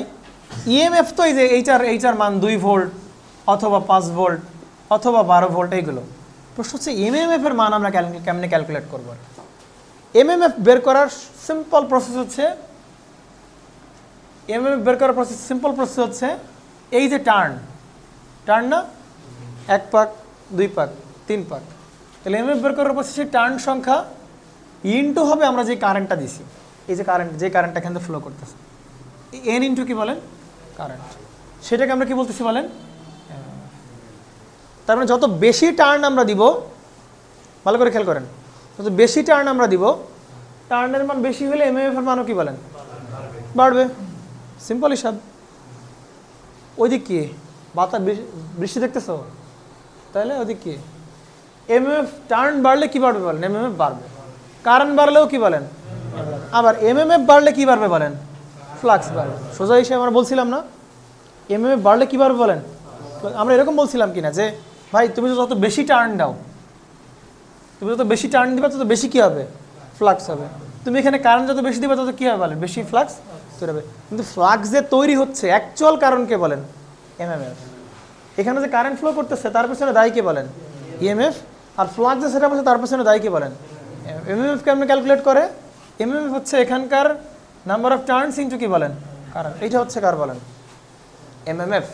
ইএমএফ তো এই যে এইটার মান 2 ভোল্ট অথবা 5 ভোল্ট অথবা 12 ভোল্ট এইগুলো। প্রশ্ন হচ্ছে এমএমএফ এর মান আমরা কেমনে ক্যালকুলেট করবো? এমএমএফ বের করার সিম্পল প্রসেস হচ্ছে, এমএমএফ বের করার সিম্পল প্রসেস হচ্ছে এই যে টার্ন না, 1 পাক 2 পাক 3 পাক, তাহলে এমএমএফ বের করার প্রসেস সেই টার্ন সংখ্যা ইনটু হবে আমরা যে কারেন্টটা দিছি, এই যে কারেন্টটা এখান থেকে ফ্লো করতেছে, এন ইনটু কি বলেন কারেন্ট, সেটাকে আমরা কি বলতেছি বলেন। তার মানে যত বেশি টার্ন আমরা দিব, ভালো করে খেয়াল করেন, যত বেশি টার্ন আমরা দিব, টার্নের মান বেশি হলে এমএমএফ এর মানও কি বলেন বাড়বে। সিম্পল হিসাব। ওইদিক কি বৃষ্টি দেখতেছো, তাহলে ওইদিক কি এমএমএফ টার্ন বাড়লে কি বাড়বে বলেন, এমএমএফ বাড়বে। কারেন্ট বাড়লেও কি বলেন, আবার এমএমএফ বাড়লে কি বাড়বে বলেন, ফ্লাক্স বাড়বে। সোজা হিসেবে আমরা বলছিলাম না, এমএমএফ বাড়লে কি বাড়বে বলেন। আমরা এরকম বলছিলাম কিনা যে ভাই তুমি যত বেশি টার্ন দাও, তুমি যত বেশি টার্ন দিবা তত বেশি কি হবে, ফ্লাক্স হবে। তুমি এখানে কারেন্ট যত বেশি দিবা তত কি হবে বলেন, বেশি ফ্লাক্স তৈরি হবে। কিন্তু ফ্লাক্স যে তৈরি হচ্ছে অ্যাকচুয়াল কারণকে বলেন এমএমএফ। এখানে যে কারেন্ট ফ্লো করতেছে তার পেছনে দায়ী কে বলেন ইএমএফ, আর ফ্লাক্স যে সেটা বলছে তার পেছনে দায়ী কে বলেন এমএমএফ। কে আপনি ক্যালকুলেট করে, এমএমএফ হচ্ছে এখানকার নাম্বার অফ টার্নস ইনটু কি বলেন কারেন্ট, এইটা হচ্ছে কার বলেন এমএমএফ।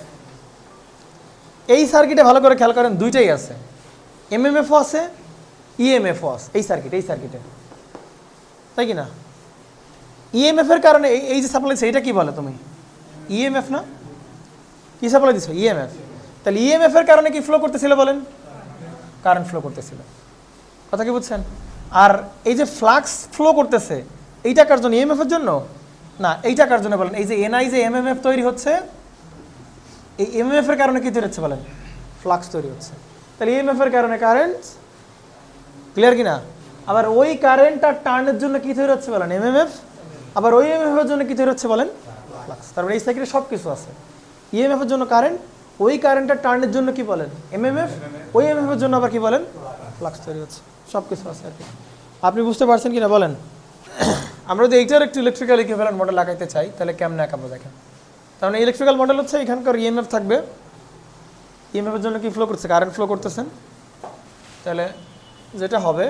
এই সার্কিটে ভালো করে খেয়াল করেন দুইটাই আছে, এমএমএফও আছে ইএমএফও আছে এই সার্কিটে, তাই কি না? ইএমএফ এর কারণে এই যে সাপ্লাই দিচ্ছে এটা কি বলে তুমি, ইএমএফ না? কি সাপ্লাই দিচ্ছ, ইএমএফ। তাহলে ইএমএফ এর কারণে কি ফ্লো করতেছিল বলেন, কারেন্ট ফ্লো করতেছিল, কথা কি বুঝছেন? আর এই যে ফ্লাক্স ফ্লো করতেছে এইটা কার জন্য, ইএমএফ এর জন্য না, এইটা কার জন্য বলেন, এই যে এনআই যে এমএমএফ তৈরি হচ্ছে, এই এমএমএফ এর কারণে কি তৈরি হচ্ছে বলেন, ফ্লাক্স তৈরি হচ্ছে। তাহলে ইএমএফ এর কারণে কারেন্ট, ক্লিয়ার কিনা? আবার ওই কারেন্ট আর টার্নের জন্য কি তৈরি হচ্ছে বলেন এমএমএফ, আবার ওই এমএমএফ এর জন্য কি তৈরি হচ্ছে বলেন ফ্লাক্স। তারপরে এই সাইকেলে সব কিছু আছে, ইএমএফ এর জন্য কারেন্ট, ওই কারেন্ট আর টার্নের জন্য কি বলেন এমএমএফ, ওই এমএমএফ এর জন্য আবার কি বলেন ফ্লাক্স তৈরি হচ্ছে, সব কিছু আছে আর কি। আপনি বুঝতে পারছেন কিনা বলেন? আমরা যদি এইটার একটু ইলেকট্রিক্যাল ইকুইভ্যালেন্ট মডেল লাগাইতে চাই তাহলে কেমন আঁকাবো দেখেন। তার মানে ইলেকট্রিক্যাল মডেল হচ্ছে এখানকার ইএমএফ থাকবে, ইএমএফ এর জন্য কি ফ্লো করছে, কারেন্ট ফ্লো করতেছেন। তাহলে যেটা হবে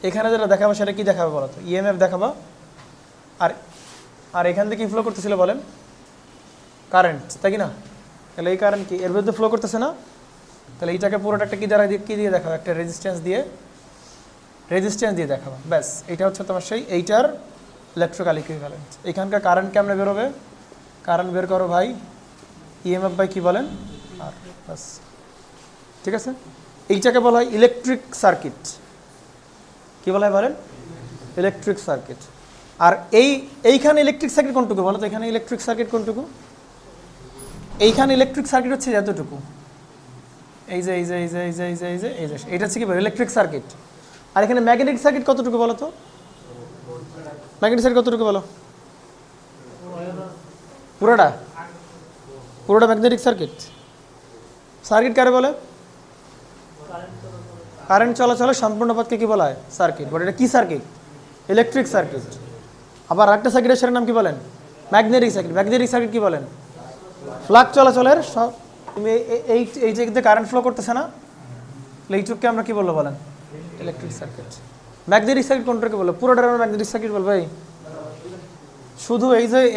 এখানে যেটা দেখাবো সেটা কি দেখাবে বলো তো, ইএমএফ দেখাবা, আর এখান থেকে কি ফ্লো করতেছিল বলেন কারেন্ট, তাই কি না? তাহলে এই কারেন্ট কি এর বিরুদ্ধে ফ্লো করতেছে না, তাহলে এইটাকে পুরোটা একটা কি দিয়ে দেখাবো, একটা রেজিস্ট্যান্স দিয়ে দেখাবো, ব্যাস। এটা হচ্ছে তোমার সেই এইটার ইলেকট্রিক্যাল ইকুইভ্যালেন্ট। এখানকার কারেন্ট কেমনে বেরোবে, কারেন্ট বের করো ভাই ইএমএফ বাই কি বলেন আর, ব্যাস, ঠিক আছে। এইটাকে বলা হয় ইলেকট্রিক সার্কিট, কি বলা হয় বলেন ইলেকট্রিক সার্কিট। আর এইখানে ইলেকট্রিক সার্কিট কোনটুকু বলো তো, এখানে ইলেকট্রিক সার্কিট কোনটুকু, এইখানে ইলেকট্রিক সার্কিট হচ্ছে এতটুকু, এই যে এটা হচ্ছে কি বলে ইলেকট্রিক সার্কিট। আর এখানে ম্যাগনেটিক সার্কিট কতটুকু বলো তো, ম্যাগনেটিক সার্কিট কতটুকু বলো, পুরোটা ম্যাগনেটিক সার্কিট। সার্কিট কারে বলে, কারেন্ট চলাচলের সম্পূর্ণ পথকে কি বলা হয় সার্কিট। বলে এটা কি সার্কিট, ইলেকট্রিক সার্কিট। আবার আরেকটা সার্কিটের সেটার নাম কি বলেন ম্যাগনেটিক সার্কিট। ম্যাগনেটিক সার্কিট কি বলেন, ফ্লাক্স চলাচলের সব, তুমি এই যে কারেন্ট ফ্লো করতেছে না, এইটুককে আমরা কি বলবো বলেন ইলেকট্রিক সার্কিট। ম্যাগনেটিক সার্কিট কোনটাকে বলবো, পুরোটা আমরা ম্যাগনেটিক সার্কিট বলবো। শুধু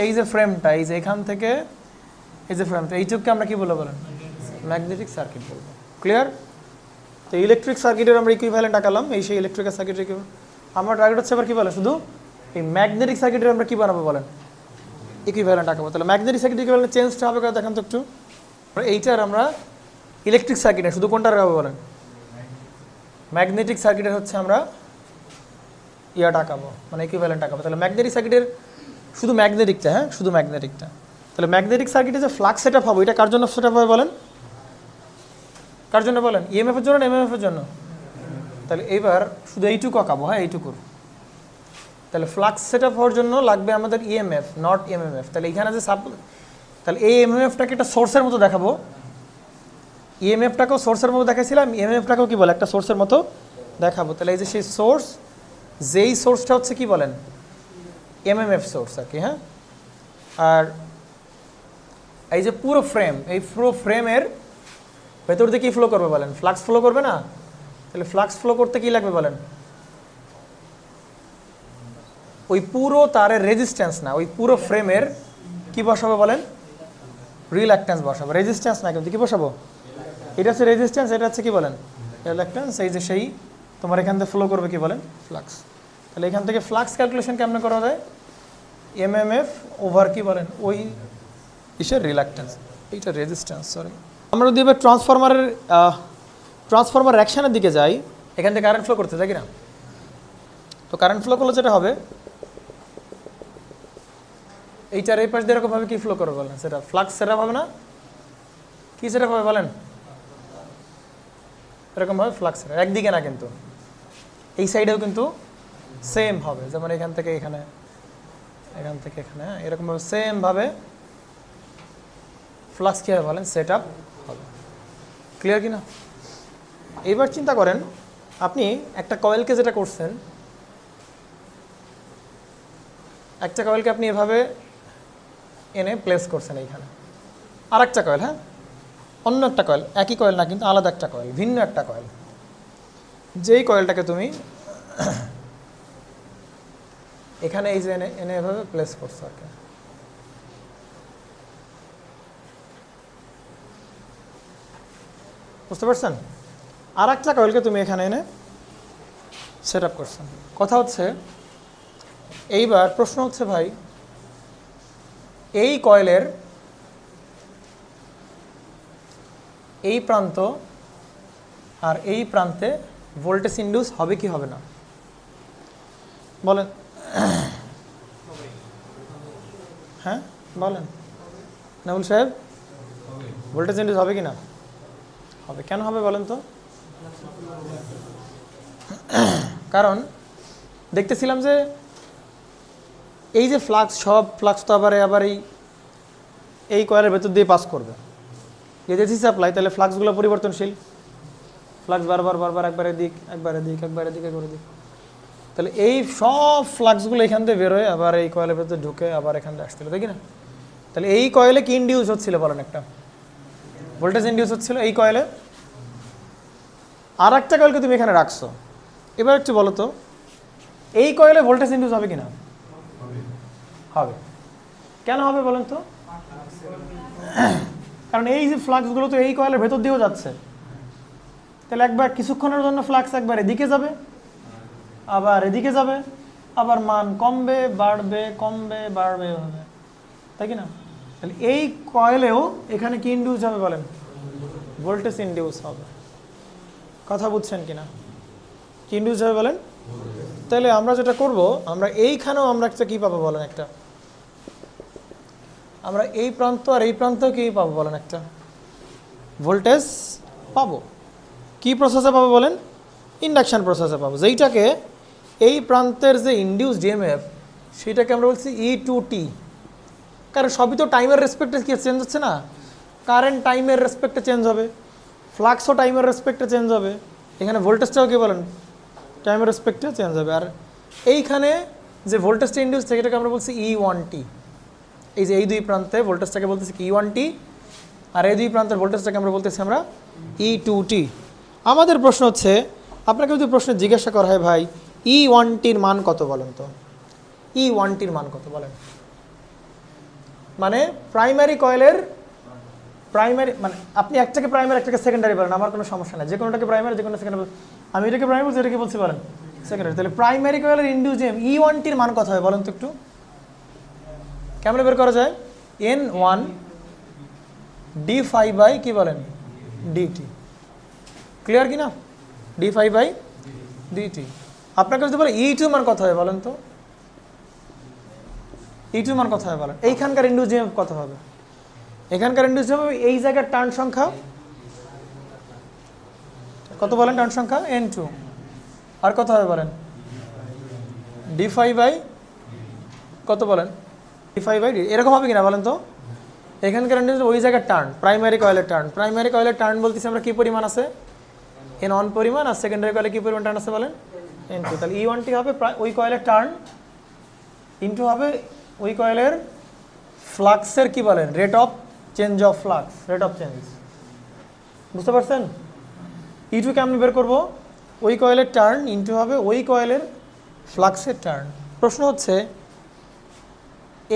এই যে ফ্রেমটা, এই যে এখান থেকে এই যে ফ্রেমটা, এইটুককে আমরা কি বলবো বলেন ম্যাগনেটিক সার্কিট বলবো। ক্লিয়ার? তো ইলেকট্রিক সার্কিটের আমরা ইকুইভ্যালেন্ট আঁকালাম, এই সেই ইলেকট্রিক্যাল সার্কিটের আমার টার্গেট হচ্ছে আবার কী বলে শুধু এই ম্যাগনেটিক সার্কিটের আমরা কী বানাবো বলেন, ইকুইভ্যালেন্ট আঁকাবো। তাহলে ম্যাগনেটিক সার্কিট ইকুইভ্যালেন্ট চেঞ্জটা হবে দেখেন তো একটু। এইটার আমরা ইলেকট্রিক সার্কিটে শুধু কোনটা আঁকাবো বলেন, ম্যাগনেটিক সার্কিটের হচ্ছে আমরা ইয়াটা আঁকাবো, মানে ইকুইভ্যালেন্ট আঁকাবো। তাহলে ম্যাগনেটিক সার্কিটের শুধু ম্যাগনেটিকটা, হ্যাঁ শুধু ম্যাগনেটিকটা। তাহলে ম্যাগনেটিক সার্কিটে যে ফ্লাক্স সেট আপ হবে এটা কার জন্য সেট আপ হবে বলেন, কার জন্য বলেন, ইএমএফ এর জন্য না এমএমএফ এর জন্য? তাহলে এইবার শুধু এইটুকু আঁকাবো, হ্যাঁ এইটুকুর। তাহলে ফ্লাক্স সেট আপ হওয়ার জন্য লাগবে আমাদের ইএমএফ নট এমএমএফ। তাহলে এইখানে যে তাহলে এই এমএমএফটাকে একটা সোর্সের মতো দেখাবো, ইএমএফটাকেও সোর্সের মতো দেখাইছিলাম, ইএমএফটাকেও কি বলে একটা সোর্সের মতো দেখাবো। তাহলে এই যে সেই সোর্স, যেই সোর্সটা হচ্ছে কি বলেন এমএমএফ সোর্স আর কি, হ্যাঁ। আর এই যে পুরো ফ্রেম, এই পুরো ফ্রেমের ভেতর দিয়ে কি ফ্লো করবে বলেন, ফ্লাক্স ফ্লো করবে না? তাহলে ফ্লাক্স ফ্লো করতে কি লাগবে বলেন, ওই পুরো তারের রেজিস্ট্যান্স না, ওই পুরো ফ্রেমের কি বসাবো বলেন, রিল্যাকট্যান্স বসাবো। রেজিস্ট্যান্স না কিন্তু কি বসাবো, এটা হচ্ছে রেজিস্ট্যান্স, এটা হচ্ছে কি বলেন রিল্যাকট্যান্স। এই যে সেই তোমার এখান থেকে ফ্লো করবে কি বলেন ফ্লাক্স। তাহলে এখান থেকে ফ্লাক্স ক্যালকুলেশন কেমন করা যায়, এমএমএফ ওভার কি বলেন ওই ইসের রিল্যাকট্যান্স, এইটা রেজিস্ট্যান্স সরি। আমরা যদি এবার ট্রান্সফরমার অ্যাকশনের দিকে যাই, এখান থেকে কারেন্ট ফ্লো করতে যাই কি না? তো কারেন্ট ফ্লো করলে যেটা হবে এইটার এই পাশ দিয়ে এরকমভাবে কি ফ্লো করবে বলেন, সেটা ফ্লাক্স সেটা হবে না, কি সেটা হবে বলেন, এরকমভাবে ফ্লাক্স সেটা একদিকে না কিন্তু এই সাইডেও কিন্তু সেম হবে, যেমন এখান থেকে এখানে, এখান থেকে এখানে, হ্যাঁ এরকমভাবে সেমভাবে ফ্লাক্স কী হবে বলেন সেট আপ হবে। ক্লিয়ার কি না? এইবার চিন্তা করেন আপনি একটা কয়েলকে যেটা করছেন, একটা কয়েলকে আপনি এভাবে এনে প্লেস করছেন এইখানে, আর একটা কয়েল, হ্যাঁ অন্য একটা কয়েল, একই কয়েল না কিন্তু আলাদা একটা কয়েল, ভিন্ন একটা কয়েল। যেই কয়েলটাকে তুমি এখানে এই যে এনে এনে এভাবে প্লেস করছো আর কি, বুঝতে পারছেন? আর একটা কয়েলকে তুমি এখানে এনে সেট আপ করছেন। কথা হচ্ছে এইবার প্রশ্ন হচ্ছে ভাই এই কয়েলের এই প্রান্ত আর এই প্রান্তে ভোল্টেজ ইন্ডিউস হবে কি হবে না বলেন, হ্যাঁ বলেন নামুল সাহেব, ভোল্টেজ ইন্ডিউস হবে কি না? হবে। কেন হবে বলেন তো? কারণ দেখতেছিলাম যে এই যে ফ্লাক্স, সব ফ্লাক্স তো আবার এই কয়েলের ভেতর দিয়ে পাস করবে, যদি এসি সাপ্লাই তাহলে ফ্লাক্সগুলো পরিবর্তনশীল, ফ্লাক্স বারবার একবারে দিক একবারে দিক একবারে দিক একবারে দিক, তাহলে এই সব ফ্লাক্সগুলো এখান থেকে বেরোয় আবার এই কয়েলের ভেতরে ঢুকে আবার এখান থেকে আসছিল, দেখি না? তাহলে এই কয়েলে কি ইন্ডিউস হচ্ছিল বলেন, একটা ভোল্টেজ ইন্ডিউস হচ্ছিল এই কয়েলে। আর একটা কয়েলকে তুমি এখানে রাখছো, এবার একটু বলো তো এই কয়েলে ভোল্টেজ ইন্ডিউস হবে কিনা? হবে। কেন হবে বলেন তো? কারণ এই যে ফ্লাক্সগুলো তো এই কয়েলের ভেতর দিয়েও যাচ্ছে, তাহলে একবার কিছুক্ষণের জন্য ফ্লাক্স একবার এদিকে যাবে আবার এদিকে যাবে, আবার মান কমবে বাড়বে কমবে বাড়বে হবে, তাই কি না? তাহলে এই কয়েলেও এখানে কি ইন্ডিউস হবে বলেন, ভোল্টেজ ইন্ডিউস হবে। কথা বুঝছেন কিনা? কি ইন্ডিউস হবে বলেন? তাহলে আমরা যেটা করব, আমরা এইখানেও আমরা একটা কি পাবো বলেন, একটা আমরা এই প্রান্ত আর এই প্রান্তেও কি পাবো বলেন, একটা ভোল্টেজ পাবো। কি প্রসেসে পাবো বলেন? ইন্ডাকশান প্রসেসে পাবো, যেইটাকে এই প্রান্তের যে ইন্ডিউস ডিএমএফ সেটাকে আমরা বলছি E2T। কারণ সবই তো টাইমের রেসপেক্টে কি চেঞ্জ হচ্ছে না, কারেন্ট টাইমের রেসপেক্টে চেঞ্জ হবে, ফ্লাক্সও টাইমের রেসপেক্টে চেঞ্জ হবে, এখানে ভোল্টেজটাও কি বলেন টাইমের রেসপেক্টে চেঞ্জ হবে। আর এইখানে যে ভোল্টেজটা ইন্ডিউস থাকে এটাকে আমরা বলছি E1T। এই যে এই দুই প্রান্তে ভোল্টেজটাকে বলতেছি কি E1T, আর এই দুই প্রান্তের ভোল্টেজটাকে আমরা বলতেছি আমরা E2T। আমাদের প্রশ্ন হচ্ছে, আপনাকে যদি প্রশ্ন জিজ্ঞাসা করা হয় ভাই E1Tর মান কত বলেন তো, E1Tর মান কত বলেন, মানে প্রাইমারি কয়েলের প্রাইমারি মানে আপনি একটাকে প্রাইমারি একটাকে সেকেন্ডারি বলেন, আমার কোনো সমস্যা নেই, যে কোনোটাকে প্রাইমারি যে কোনো সেকেন্ডারি। আমি এটাকে প্রাইমারি বলছি, এটাকে বলছি বলেন সেকেন্ডারি। তাহলে প্রাইমারি কয়েলের ইনডিউসড ইএমএফ E1টির মান কত হয় বলেন তো একটু, কেমন বের করা যায়? N1 d∅ বাই কি বলেন dt, ক্লিয়ার কি না? d∅ by dt। আপনাকে যদি বলে E2 মান কত হয় বলেন তো, E2 মান কত হয় বলেন? এইখানকার ইনডিউসড ইএমএফ কত হবে? এখানকার ইনডিউসড ইএমএফ এই জায়গার টার্ন সংখ্যা কত বলেন? টার্ন সংখ্যা N2। আর কত হবে বলেন? d∅ বাই কত বলেন? d∅ by dt। এরকম হবে কিনা বলেন তো? এখানকার ইনডিউসড ওই জায়গার টার্ন, প্রাইমারি কয়েলের টার্ন। প্রাইমারি কয়েলের টার্ন বলতেছি আমরা কি পরিমাণ আছে? N1 পরিমাণ। আর সেকেন্ডারি কয়েলে কি পরিমাণ টার্ন আছে বলেন? N2। তাহলে E1টি হবে ওই কয়েলের টার্ন ইনটু হবে ওই কয়েলের ফ্লাক্সের কি বলেন? Rate of change of flux, rate of change. বুঝতে পারছেন? E2 কে আমি বের করবো ওই কয়েলের টার্ন ইনটু হবে ওই কয়েলের ফ্লাক্সের টার্ন। প্রশ্ন হচ্ছে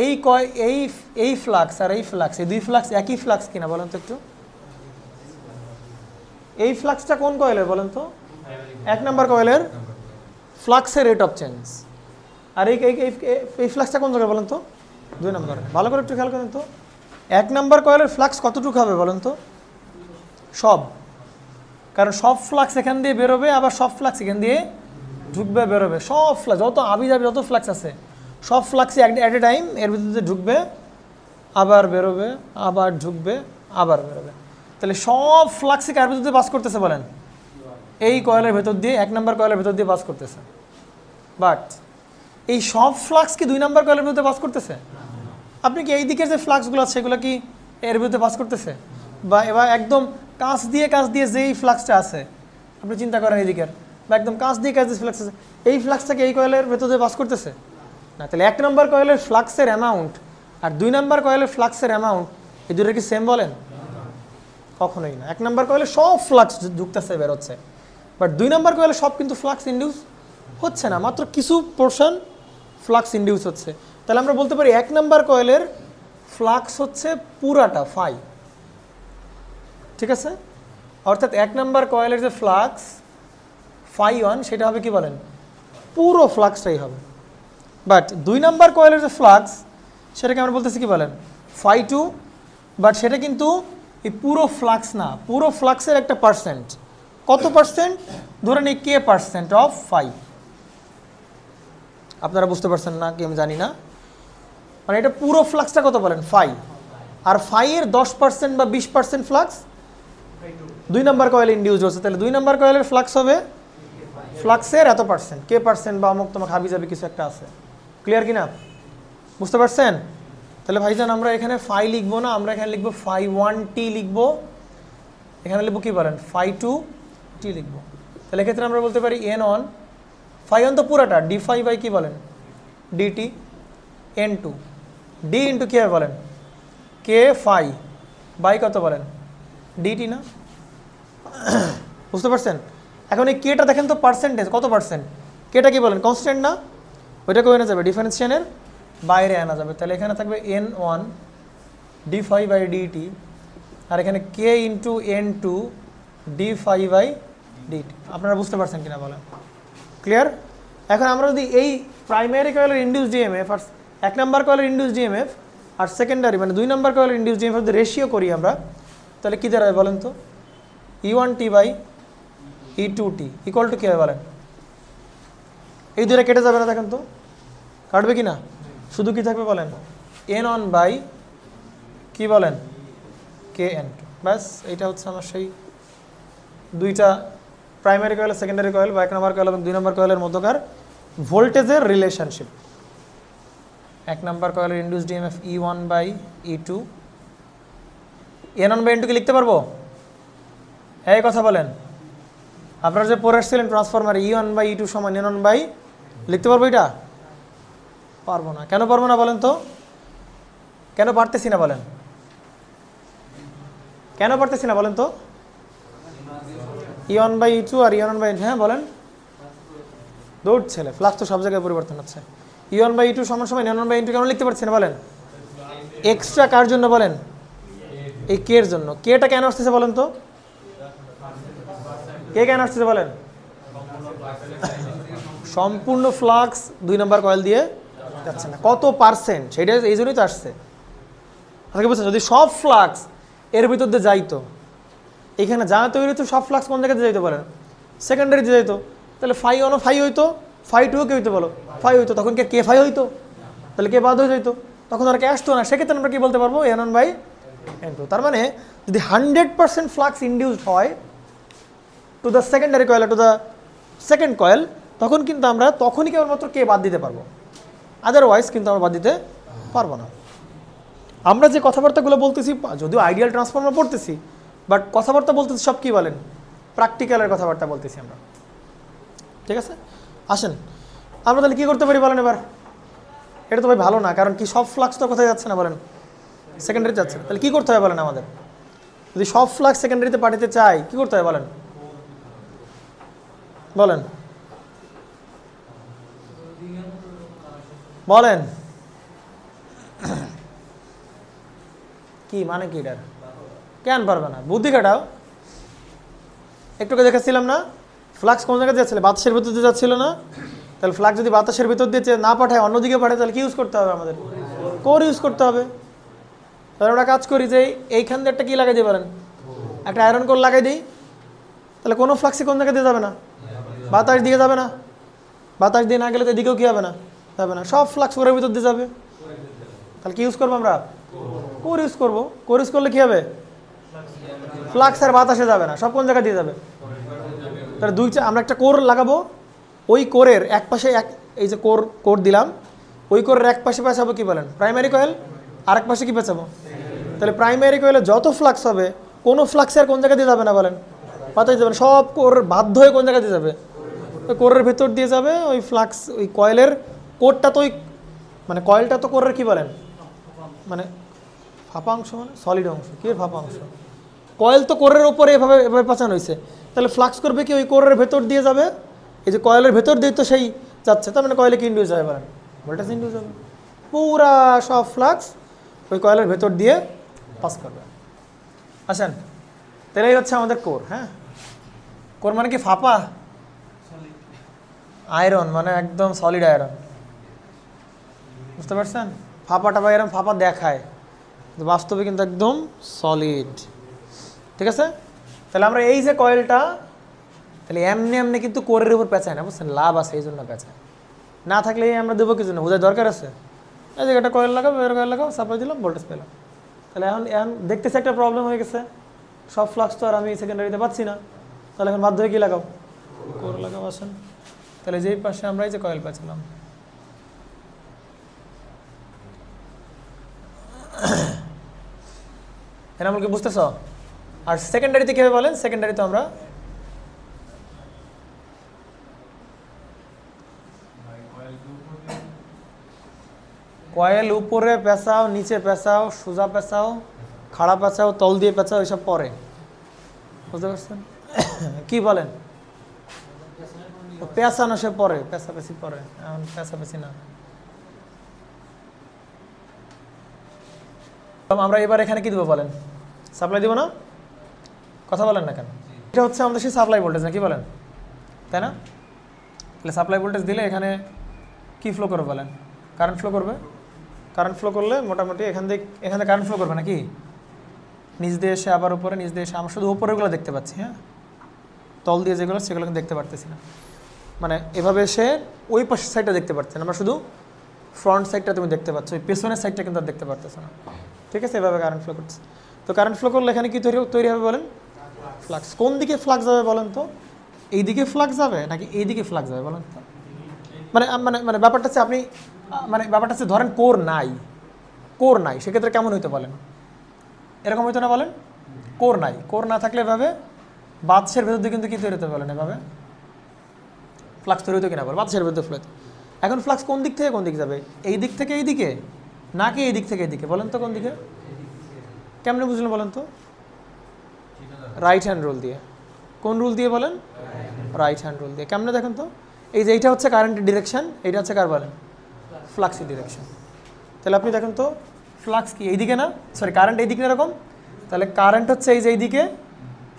এই ফ্লাক্স আর এই ফ্লাক্স, এই দুই ফ্লাক্স একই ফ্লাক্স কিনা বলেন তো একটু? এই ফ্লাক্সটা কোন কয়েলের বলেন তো? 1 নাম্বার কয়েলের ফ্লাক্সের রেট অফ চেঞ্জ। আর এই ফ্লাক্সটা কোন জায়গায় বলেন তো? 2 নাম্বার। ভালো করে একটু খেয়াল করেন তো, 1 নাম্বার কয়েলের ফ্লাক্স কতটুকু হবে বলেন তো? সব, কারণ সব ফ্লাক্স এখান দিয়ে বেরোবে, আবার সব ফ্লাক্স এখান দিয়ে ঢুকবে বেরোবে। সব ফ্লাক্স যত আবিজাবি যত ফ্লাক্স আছে সব ফ্লাক্সই অ্যাট এ টাইম এর ভিতরে ঢুকবে, আবার বেরোবে, আবার ঢুকবে, আবার বেরোবে। তাহলে সব ফ্লাক্সই কার ভিতর দিয়ে পাস করতেছে বলেন? এই কয়েলের ভেতর দিয়ে, 1 নাম্বার কয়েলের ভেতর দিয়ে পাস করতেছে। বাট এই সব ফ্লাক্স কি 2 নাম্বার কয়েলের ভিতরে পাস করতেছে? আপনি কি এই দিকের যে ফ্লাক্সগুলো আছে সেগুলো কি এর ভিতরে পাস করতেছে? বা এবার একদম কাছ দিয়ে যেই ফ্লাক্সটা আছে আপনি চিন্তা করেন এই দিকের, বা একদম কাছ দিয়ে যে ফ্লাক্স আছে, এই ফ্লাক্সটাকে এই কয়েলের ভেতর দিয়ে পাস করতেছে না। তাহলে 1 নাম্বার কয়েলের ফ্লাক্সের অ্যামাউন্ট আর 2 নাম্বার কয়েলের ফ্লাক্সের অ্যামাউন্ট এই দুটো কি সেম বলেন? কখনোই না। 1 নাম্বার কয়েলে সব ফ্লাক্স ঢুকতেছে বেরোচ্ছে, বাট 2 নাম্বার কয়েলে সব কিন্তু ফ্লাক্স ইনডিউস হচ্ছে না, মাত্র কিছু পোর্শন ফ্লাক্স ইনডিউস হচ্ছে। তাহলে আমরা বলতে পারি 1 নাম্বার কয়েলের ফ্লাক্স হচ্ছে পুরাটা ফাই, ঠিক আছে? অর্থাৎ 1 নাম্বার কয়েলের যে ফ্লাক্স φ1 সেটা হবে কি বলেন? পুরো ফ্লাক্সটাই হবে। বাট 2 নাম্বার কয়েলের যে ফ্লাক্স সেটাকে আমরা বলতেছি কি বলেন? φ2। বাট সেটা কিন্তু এই পুরো ফ্লাক্স না, পুরো ফ্লাক্সের একটা পার্সেন্ট। কত পার্সেন্ট? ধরে নিই k% অফ φ। আপনারা বুঝতে পারছেন না কি আমি জানি না, মানে এটা পুরো ফ্লাক্সটা কত বলেন? φ। আর φ এর 10% বা 20% ফ্লাক্স 2 নাম্বার কয়েলে ইনডিউস হচ্ছে। তাহলে 2 নাম্বার কয়েলের ফ্লাক্স হবে ফ্লাক্সের এত পার্সেন্ট, k% বা অমুক তোমাকে হাবি যাবে কিছু একটা আছে। ক্লিয়ার কি না? বুঝতে পারছেন? তাহলে ভাইজান আমরা এখানে φ লিখবো না, আমরা এখানে লিখবো φ1t লিখবো, এখানে লিখবো কি বলেন? φ2t লিখবো। তাহলে এক্ষেত্রে আমরা বলতে পারি N1 φ1 তো পুরাটা d∅ বাই কি বলেন? dt, N2 d ইন্টু কি হবে বলেন? k φ বাই কত বলেন? dt না? বুঝতে পারছেন? এখন এই কেটা দেখেন তো পার্সেন্টেজ কত পার্সেন্ট? কেটা কি বলেন? কনস্ট্যান্ট না? ওইটাকে আনা যাবে ডিফারেন্সিয়েশনের বাইরে আনা যাবে। তাহলে এখানে থাকবে N1 d∅ বাই dt, আর এখানে k into N2 d∅ by dt। আপনারা বুঝতে পারছেন কিনা বলেন? ক্লিয়ার? এখন আমরা যদি এই প্রাইমারি কয়েলের ইনডিউসড ইএমএফ আর 1 নাম্বার কয়েলের ইনডিউসড ইএমএফ আর সেকেন্ডারি মানে 2 নাম্বার কয়েলের ইনডিউসড ইএমএফ যদি রেশিও করি আমরা, তাহলে কী দাঁড়াবে বলেন তো? E1t by E2t equal to কী হবে বলেন? এই দুটো কেটে যাবে না, দেখেন তো কাটবে কি না? শুধু কি থাকবে বলেন? N1 বাই কি বলেন? kN2। ব্যাস এইটা হচ্ছে আমার সেই দুইটা প্রাইমারি কয়েল, সেকেন্ডারি কয়েল বা 1 নাম্বার কয়েল এবং 2 নাম্বার কয়েলের মধ্যকার ভোল্টেজের রিলেশনশিপ। 1 নাম্বার কয়েলের induced EMF E1 by E2, N1 by N2 কি লিখতে পারবো? এই কথা বলেন। আপনারা যে পড়ে আসছিলেন ট্রান্সফরমারে E1 বাই E2 সমান N1 বাই, লিখতে পারবো এটা? পারবো না। কেন পারবো না বলেন তো? কেন পারতেছি না বলেন? কেন পারতেছি না বলেন তো? E1 by E2 R E1 by, হ্যাঁ বলেন। দৌড় ছেলে, ফ্লাক্স তো সব জায়গায় পরিবর্তন হচ্ছে। E1 বাই E2 সমান সমান N1 বাই N2 কেন লিখতে পারছি না বলেন? এক্সট্রা কার জন্য বলেন? এই কে এর জন্য। কেটা কেন আসতেছে বলেন তো, কে কেন আসতেছে বলেন? সম্পূর্ণ ফ্লাক্স 2 নম্বর কয়েল দিয়ে যাচ্ছে না, কত পার্সেন্ট সেটা এই জন্যই তো আসছে। আপনাকে বুঝছেন, যদি সব ফ্লাক্স এর ভিতর দিয়ে যাইতো, এখানে যা তৈরি হতো সব ফ্লাক্স কোন জায়গাতে যাইতো বলেন? সেকেন্ডারিতে যাইতো। তাহলে ফাই ওয়ানও ফাই হইতো, ফাই টুও কে হইতো বলো? ফাই হইতো। তখন কে ফাই হইতো? তাহলে কে বাদ হয়ে যাইতো, তখন আর কে আসতো না। সেক্ষেত্রে আমরা কি বলতে পারবো? N1 by N2। তার মানে যদি 100% ফ্লাক্স ইনডিউসড হয় to the secondary coil, to the second coil, তখন কিন্তু আমরা তখনই কেবলমাত্র কে বাদ দিতে পারবো, আদারওয়াইজ কিন্তু আমরা বাদ দিতে পারবো না। আমরা যে কথাবার্তাগুলো বলতেছি, যদিও আইডিয়াল ট্রান্সফর্মার পড়তেছি, বাট কথাবার্তা বলতেছি সব কি বলেন? প্র্যাকটিক্যালের কথাবার্তা বলতেছি আমরা, ঠিক আছে? আসেন আমরা তাহলে কী করতে পারি বলেন এবার? এটা তো ভাই ভালো না, কারণ কি সব ফ্লাক্স তো কোথায় যাচ্ছে না বলেন? সেকেন্ডারিতে যাচ্ছে। তাহলে কী করতে হবে বলেন আমাদের? যদি সব ফ্লাক্স সেকেন্ডারিতে পাঠাতে চাই, কী করতে হবে বলেন? বলেন বলেন কি মানে কি এটার? কেন পারবে না? বুদ্ধি খাটাও। একটুকে দেখাচ্ছিলাম না, ফ্লাক্স কোন জায়গায় যাচ্ছিল? বাতাসের ভিতর দিয়ে যাচ্ছিল না? তাহলে ফ্লাক্স যদি বাতাসের ভিতর দিয়ে না পাঠায়, অন্যদিকে পাঠায়, তাহলে কি ইউজ করতে হবে আমাদের? কোর ইউজ করতে হবে। তাহলে আমরা কাজ করি যে এইখান দিয়ে একটা কী লাগাই দিই বলেন? একটা আয়রন কোর লাগাই দিই। তাহলে কোনো ফ্লাক্সই কোন জায়গায় দিয়ে যাবে না? বাতাস দিয়ে যাবে না। বাতাস দিয়ে না গেলে তো এদিকেও কী হবে না? যাবে না। সব ফ্লাক্স কোরের ভিতর দিয়ে যাবে। তাহলে কি ইউজ করবো আমরা? কোর ইউজ করবো। কোর ইউজ করলে কী হবে? ফ্লাক্স আর বাতাসে যাবে না, সব কোন জায়গায় দিয়ে যাবে? তাহলে আমরা একটা কোর লাগাবো, ওই কোরের এক পাশে এই যে কোর দিলাম, ওই কোরের এক পাশে পেঁচাবো কি বলেন? Primary coil. আরেক পাশে কি পেঁচাবো? তাহলে প্রাইমারি কয়েলে যত ফ্লাক্স হবে, কোনো ফ্লাক্স আর কোন জায়গা দিয়ে যাবে না বলেন? বাতাস যাবে না। সব কোর বাধ্য হয়ে কোন জায়গা দিয়ে যাবে? ওই কোরের ভেতর দিয়ে যাবে। ওই ফ্লাক্স, ওই কয়েলের কোরটা তো, ওই মানে কয়েলটা তো কোরের কি বলেন, মানে ফাঁপা অংশ, মানে সলিড অংশ। কি ফাঁপা অংশ? কয়েল তো কোরের ওপরে এভাবে এভাবে পাচানো হয়েছে। তাহলে ফ্লাক্স করবে কি? ওই কোরের ভেতর দিয়ে যাবে। এই যে কয়েলের ভেতর দিয়ে তো সেই যাচ্ছে, তার মানে কয়েলে কি ইন্ডিউস হবে বলেন? ভোল্টেজ ইন্ডিউস হবে। পুরা সব ফ্লাক্স ওই কয়েলের ভেতর দিয়ে পাস করবে। আসেন, তাহলে এই হচ্ছে আমাদের কোর। হ্যাঁ, কোর মানে কি? ফাঁপা আয়রন, মানে একদম সলিড আয়রন। বুঝতে পারছেন? ফাঁপা টাপা এরকম ফাঁপা দেখায়, বাস্তবে কিন্তু একদম সলিড। ঠিক আছে? তাহলে আমরা এই যে কয়েলটা, তাহলে এমনি এমনি কিন্তু কোরের উপর পেঁচায় না, বুঝছেন? লাভ আছে এই জন্য পেঁচায়। না থাকলে আমরা দেবো কি জন্য? বোঝার দরকার আছে। এই যে একটা কয়েল লাগাবো, এর কয়েল লাগাবো, সাপ্লাই দিলাম, ভোল্টেজ পেলাম। তাহলে এখন দেখতেছি একটা প্রবলেম হয়ে গেছে, সব ফ্লাক্স তো আর আমি সেকেন্ডারিতে পাচ্ছি না। তাহলে এখন বাধ্য হয়ে কী লাগাও? কোর লাগাবো। আসেন, তাহলে যেই পাশে আমরা এই যে কয়েল পেঁচালাম, এরা আমাকে বুঝতেছ? আর সেকেন্ডারিতে কীভাবে বলেন? সেকেন্ডারিতে আমরা কয়েল উপরে পেঁচাও, নিচে পেঁচাও, সোজা পেঁচাও, খাড়া পেঁচাও, তল দিয়ে পেঁচাও, এসব পরে। বুঝতে পারছেন? কি বলেন? পেঁচানো সে পরে, পেঁচাপেঁচি পরে, এখন পেঁচাপেঁচি না। আমরা এবার এখানে কি দেবো বলেন? সাপ্লাই দিব না? কথা বলেন না কেন? এটা হচ্ছে আমাদের সেই সাপ্লাই ভোল্টেজ না, কি বলেন? তাই না? তাহলে সাপ্লাই ভোল্টেজ দিলে এখানে কি ফ্লো করবে বলেন? কারেন্ট ফ্লো করবে। কারেন্ট ফ্লো করলে মোটামুটি এখানে কারেন্ট ফ্লো করবে নাকি? নিচ দিয়ে এসে আবার উপরে, নিচ দিয়ে এসে। আমরা শুধু উপরেগুলো দেখতে পাচ্ছি, হ্যাঁ, তল দিয়ে যেগুলো সেগুলো কিন্তু দেখতে পারতেছি না। মানে এভাবে এসে ওই পাশের সাইডটা দেখতে পাচ্ছেন, আমরা শুধু ফ্রন্ট সাইডটা তুমি দেখতে পাচ্ছ, ওই পেছনের সাইডটা কিন্তু আর দেখতে পারতেছো না। ঠিক আছে? এভাবে কারেন্ট ফ্লো করছে। তো কারেন্ট ফ্লো করলে এখানে কি তৈরি হবে বলেন? ফ্লাক্স। কোন দিকে ফ্লাক্স যাবে বলেন তো? এই দিকে ফ্লাক্স যাবে নাকি এই দিকে ফ্লাক্স যাবে বলেন তো? মানে মানে মানে ব্যাপারটা হচ্ছে আপনি, মানে ব্যাপারটা হচ্ছে ধরেন কোর নাই, সেক্ষেত্রে কেমন হইতে বলেন? এরকম হইতো না বলেন? কোর না থাকলে এভাবে বাতাসের ভেতর দিয়ে কিন্তু কি তৈরি হতে বলেন? এভাবে ফ্লাক্স তৈরি হতো কিনা বল? বাতাসের ভেতর ফ্লো হতো। এখন ফ্লাক্স কোন দিক থেকে কোন দিকে যাবে? এই দিক থেকে এই দিকে নাকি এই দিক থেকে এই দিকে? বলেন তো কোন দিকে? কেমনে বুঝলেন বলেন তো? রাইট হ্যান্ড রুল দিয়ে। কোন রুল দিয়ে বলেন? রাইট হ্যান্ড রুল দিয়ে। কেমনে দেখেন তো? এই যে এইটা হচ্ছে কারেন্টের ডিরেকশন, এইটা হচ্ছে কার বলেন? ফ্লাক্সের ডিরেকশন। তাহলে আপনি দেখেন তো ফ্লাক্স কি এইদিকে না, সরি কারেন্ট এইদিকে এরকম, তাহলে কারেন্ট হচ্ছে এই যে এইদিকে,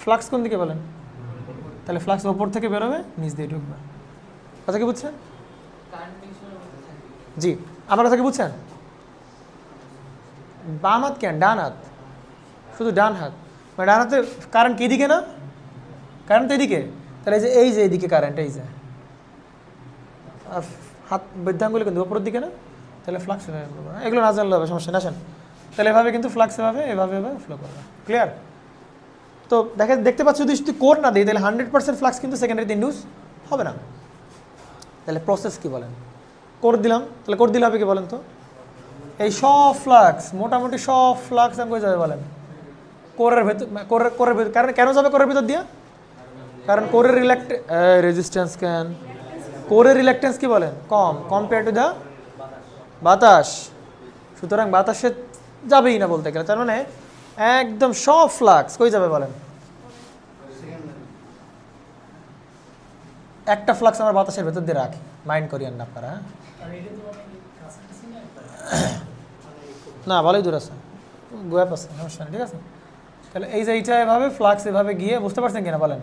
ফ্লাক্স কোন দিকে বলেন? তাহলে ফ্লাক্স ওপর থেকে বেরোবে, নিচ দিয়ে ঢুকবে। কথা কি বুঝছেন? জি, আমার কথা কি বুঝছেন? বাম হাত কেন, ডান হাত, শুধু ডান হাত। মানে ডান হাতে কারেন্ট কি দিকে না? কারেন্ট এদিকে। তাহলে এই যে এইদিকে কারেন্ট, এই যে আর হাত বৃদ্ধাঙ্গুলি কিন্তু ওপরের দিকে না, তাহলে ফ্লাক্স এগুলো না জানলে হবে, সমস্যা না। আসেন তাহলে এভাবে কিন্তু ফ্লাক্স এভাবে এভাবে ফ্লো করবে। ক্লিয়ার? তো দেখতে পাচ্ছ যদি কোর না দিই তাহলে 100% ফ্লাক্স কিন্তু সেকেন্ডারিতে ইন্ডিউস হবে না। তাহলে প্রসেস কি বলেন? কোর দিলাম, তাহলে কোর দিলে হবে কি বলেন তো? এই সব ফ্লাক্স, মোটামুটি সব ফ্লাক্স আমি কই যাবে বলেন? কোরের ভেতর। কোরের ভেতর কারণ কেন যাবে কোরের ভেতর দিয়া? কারণ কোরের রেজিস্ট্যান্স কেন, কোরের রিল্যাকটেন্স কি বলেন? কম, কম্পেয়ার টু দ্য বাতাস। সুতরাং বাতাসে যাবেই না বলতে গেলে। তার মানে একদম সব ফ্লাক্স কই যাবে বলেন? একটা ফ্লাক্স আমার বাতাসের ভেতর দিয়ে রাখি, মাইন্ড করিয়েন না আপনারা। না ভালোই দূর আছে, গোয়াপ আছে, সমস্যা নেই, ঠিক আছে। তাহলে এই যে এইটা এভাবে ফ্লাক্স এভাবে গিয়ে, বুঝতে পারছেন কিনা বলেন?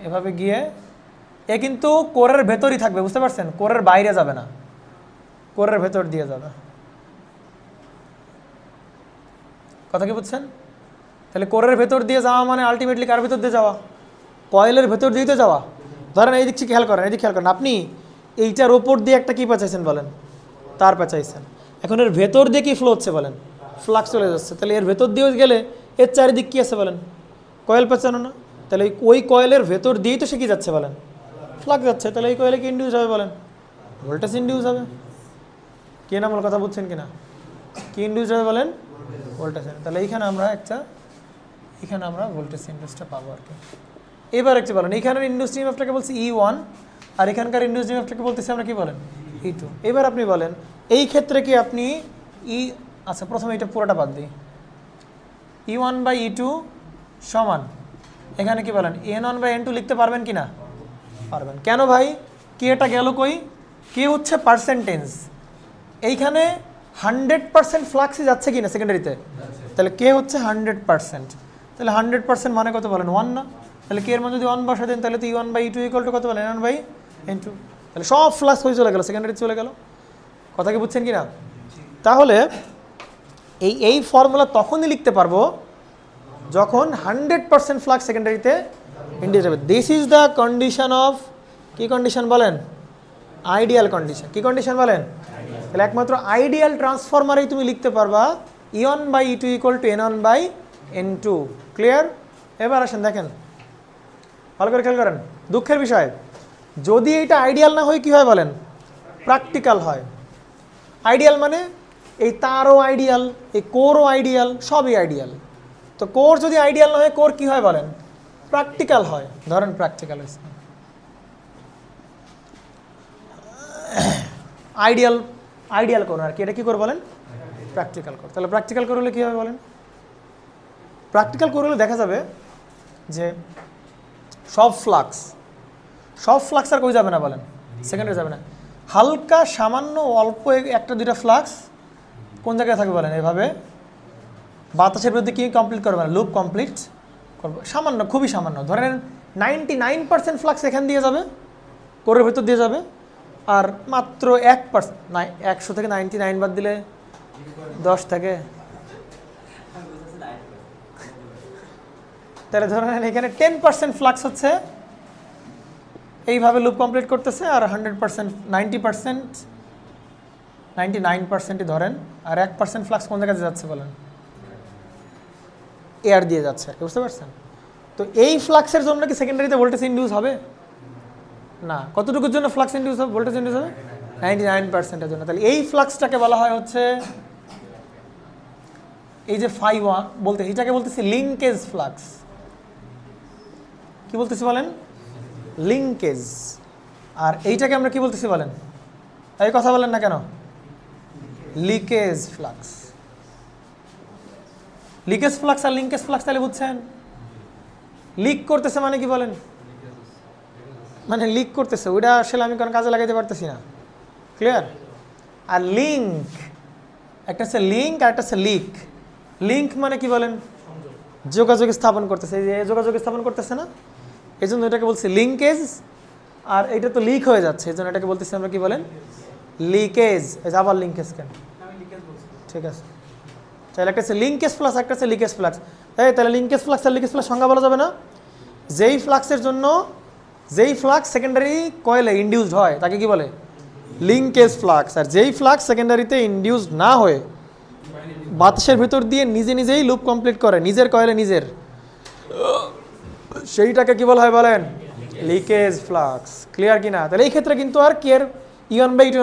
এভাবে গিয়ে এ কিন্তু কোরের ভেতরই থাকবে, বুঝতে পারছেন? কোরের বাইরে যাবে না, কোরের ভেতর দিয়ে যাবে। কথা কি বুঝছেন? তাহলে কোরের ভেতর দিয়ে যাওয়া মানে আলটিমেটলি কার ভেতর দিয়ে যাওয়া? কয়েলের ভেতর দিয়ে তো যাওয়া। ধরেন এই দিকটি খেয়াল করেন, এই দিক খেয়াল করেন, আপনি এইটার ওপর দিয়ে একটা কি পেঁচাইছেন বলেন? তার পেঁচাইছেন। এখন এর ভেতর দিয়ে কি ফ্লো হচ্ছে বলেন? ফ্লাক্স চলে যাচ্ছে। তাহলে এর ভেতর দিয়েও গেলে এর চারিদিক কি আছে বলেন? কয়েল পেঁচানো না? তাহলে ওই কয়েলের ভেতর দিয়েই তো সে কি যাচ্ছে বলেন? ফ্লাক্স যাচ্ছে। তাহলে এই কয়েলে কি ইন্ডিউস হবে বলেন? ভোল্টেজ ইন্ডিউস হবে। কে না বল, কথা বুঝছেন কিনা? কি ইন্ডিউস হবে বলেন? ভোল্টেজ। তাহলে এইখানে আমরা ভোল্টেজ ইন্ডিউসটা পাবো আর কি। এবার একটু বলেন, এইখানের ইন্ডিউস ইএমএফটাকে বলছি E1, আর এখানকার ইন্ডিউস ইএমএফটাকে বলতেছি আমরা কি বলেন? E2। এবার আপনি বলেন এই ক্ষেত্রে কি আপনি আচ্ছা প্রথমে এটা পুরোটা বাদ দিই, E1/E2 সমান এখানে কি বলেন N1/N2 লিখতে পারবেন কি না? পারবেন। কেন ভাই? কে এটা গেল কই? কে হচ্ছে পার্সেন্টেজ। এইখানে 100% ফ্লাক্সই যাচ্ছে কিনা সেকেন্ডারিতে? তাহলে কে হচ্ছে 100%। তাহলে 100% মানে কত বলেন? 1 না? তাহলে কে এর মান যদি 1 বসা দেন তাহলে তো E1/E2 ইকুয়াল টু কত বলেন? N1/N2। তাহলে সব ফ্লাক্স হয়ে চলে গেল, সেকেন্ডারিতে চলে গেল। কথা কি বুঝছেন কিনা? তাহলে এই ফর্মুলা তখনই লিখতে পারবো যখন 100% ফ্লাক্স সেকেন্ডারিতে ইন্ডিউস হবে। This is the condition of, কি কন্ডিশন বলেন? Ideal condition. কি কন্ডিশন বলেন? তাহলে একমাত্র আইডিয়াল ট্রান্সফরমারেই তুমি লিখতে পারবা E1/E2 equal to N1/N2। Clear? এবার আসেন দেখেন, ভালো করে খেয়াল করেন। দুঃখের বিষয়, যদি এটা আইডিয়াল না হয় কি হয় বলেন? প্র্যাকটিক্যাল হয়। আইডিয়াল মানে এই তারও আইডিয়াল, এই কোরও আইডিয়াল, সবই আইডিয়াল। তো কোর যদি আইডিয়াল না হয় কোর কি হয় বলেন? প্র্যাকটিক্যাল হয়। ধরেন প্র্যাকটিক্যাল হয়েছে আইডিয়াল কোর আর কি, এটা কি করে বলেন? Practical core. তাহলে প্র্যাকটিক্যাল কোর হলে কী হবে বলেন? প্র্যাকটিক্যাল কোর হলে দেখা যাবে যে সব ফ্লাক্স আর কই যাবে না বলেন? সেকেন্ডারি যাবে না। হালকা সামান্য অল্প একটা দুইটা ফ্লাক্স কোন জায়গায় থাকবে বলেন? এভাবে বাতাসের বিরুদ্ধে কি কমপ্লিট করবে না? লুপ কমপ্লিট করবো। সামান্য, খুবই সামান্য। ধরেন 99% ফ্লাক্স এখান দিয়ে যাবে, কোরের ভেতর দিয়ে যাবে, আর মাত্র 1%, না 100 থেকে 99 বাদ দিলে 10 থাকে। তাহলে ধরেন এখানে 10% ফ্লাক্স হচ্ছে এইভাবে লুপ কমপ্লিট করতেছে, আর 100% 99%ই ধরেন, আর 1% ফ্লাক্স কোন জায়গাতে যাচ্ছে বলেন? এয়ার দিয়ে যাচ্ছে আর কি, বুঝতে পারছেন? তো এই ফ্লাক্সের জন্য কি সেকেন্ডারিতে ভোল্টেজ ইন্ডিউস হবে না? কতটুকুর জন্য ফ্লাক্স ইন্ডিউস হবে, ভোল্টেজ ইন্ডিউস হবে? 99%-এর জন্য। তাহলে এই ফ্লাক্সটাকে বলা হয় হচ্ছে, এই যে φ1 বলতে, এটাকে বলতেছি লিঙ্কেজ ফ্লাক্স। কি বলতেছি বলেন? লিঙ্কেজ। আর এইটাকে আমরা কি বলতেছি বলেন? এই কথা বলেন না কেন? Leakage flux. লিকেজ ফ্লাক্স আর লিঙ্কেজ ফ্লাক্স তাহলে বুঝছেন? লিক করতেছে মানে কি বলেন? মানে লিক করতেছে, ওইটা আসলে আমি কোনো কাজে লাগাইতে পারতেছি না। ক্লিয়ার? আর লিঙ্ক, একটা হচ্ছে লিঙ্ক আর একটা হচ্ছে লিক। লিঙ্ক মানে কি বলেন? যোগাযোগ স্থাপন করতেছে, এই যে যোগাযোগ স্থাপন করতেছে না, এই জন্য এটাকে বলছি লিঙ্কেজ। আর এটা তো লিক হয়ে যাচ্ছে, এই জন্য এটাকে বলতেছি আমরা কি বলেন, লিকেজ। এই যে আবার লিঙ্কেজ কেন, ঠিক আছে। তাহলে একটা হচ্ছে লিঙ্কেজ ফ্লাক্স, একটা হচ্ছে লিকেজ ফ্লাক্স। তাহলে লিঙ্কেজ ফ্লাক্স আর লিকেজ ফ্লাক্স সংজ্ঞা বলা যাবে না? যেই ফ্লাক্সের জন্য যেই ফ্লাক্স সেকেন্ডারি কয়েলে ইনডিউসড হয় তাকে কি বলে, লিঙ্কেজ ফ্লাক্স। আর যেই ফ্লাক্স সেকেন্ডারিতে ইনডিউসড না হয়ে বাতাসের ভিতর দিয়ে নিজে নিজেই লুপ কমপ্লিট করে নিজের কয়েলে নিজের, সেইটাকে কি বলা হয় বলেন, লিকেজ ফ্লাক্স। ক্লিয়ার কিনা? তাহলে এই ক্ষেত্রে কিন্তু আর কে এর E1/2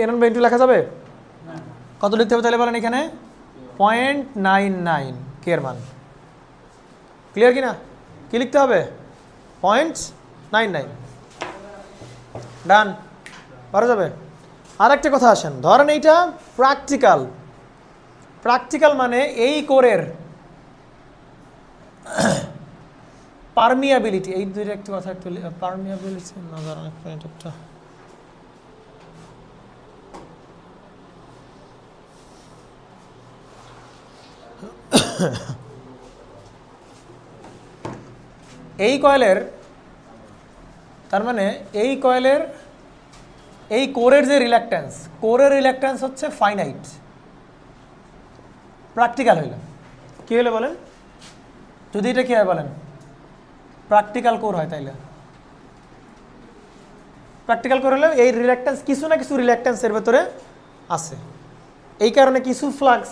N1/2 লেখা যাবে? কত লিখতে হবে তাহলে বলেন এখানে? 0.99 কে এর মান। ক্লিয়ার কিনা? কি লিখতে হবে? 0.99। ডান, পারা যাবে। আর একটা কথা আসেন, ধরেন এইটা প্র্যাকটিক্যাল। প্র্যাকটিক্যাল মানে এই কোরের পারমিয়াবিলিটি, এই দুইটা একটু কথা একটু পারমিয়াবিলিটি না, ধরেন এক মিনিট একটা, এই কয়েলের, তার মানে এই কয়েলের এই কোরের যে রিল্যাক্ট্যান্স, কোরের রিল্যাক্ট্যান্স হচ্ছে ফাইনাইট। প্র্যাকটিক্যাল হইল কি হলে বলেন, যদি এটা কি হয় বলেন, প্র্যাকটিক্যাল কোর হয়, তাইলে প্র্যাকটিক্যাল কোর হলে এই রিল্যাক্ট্যান্স কিছু না কিছু রিল্যাক্ট্যান্সের ভেতরে আছে। এই কারণে কিছু ফ্লাক্স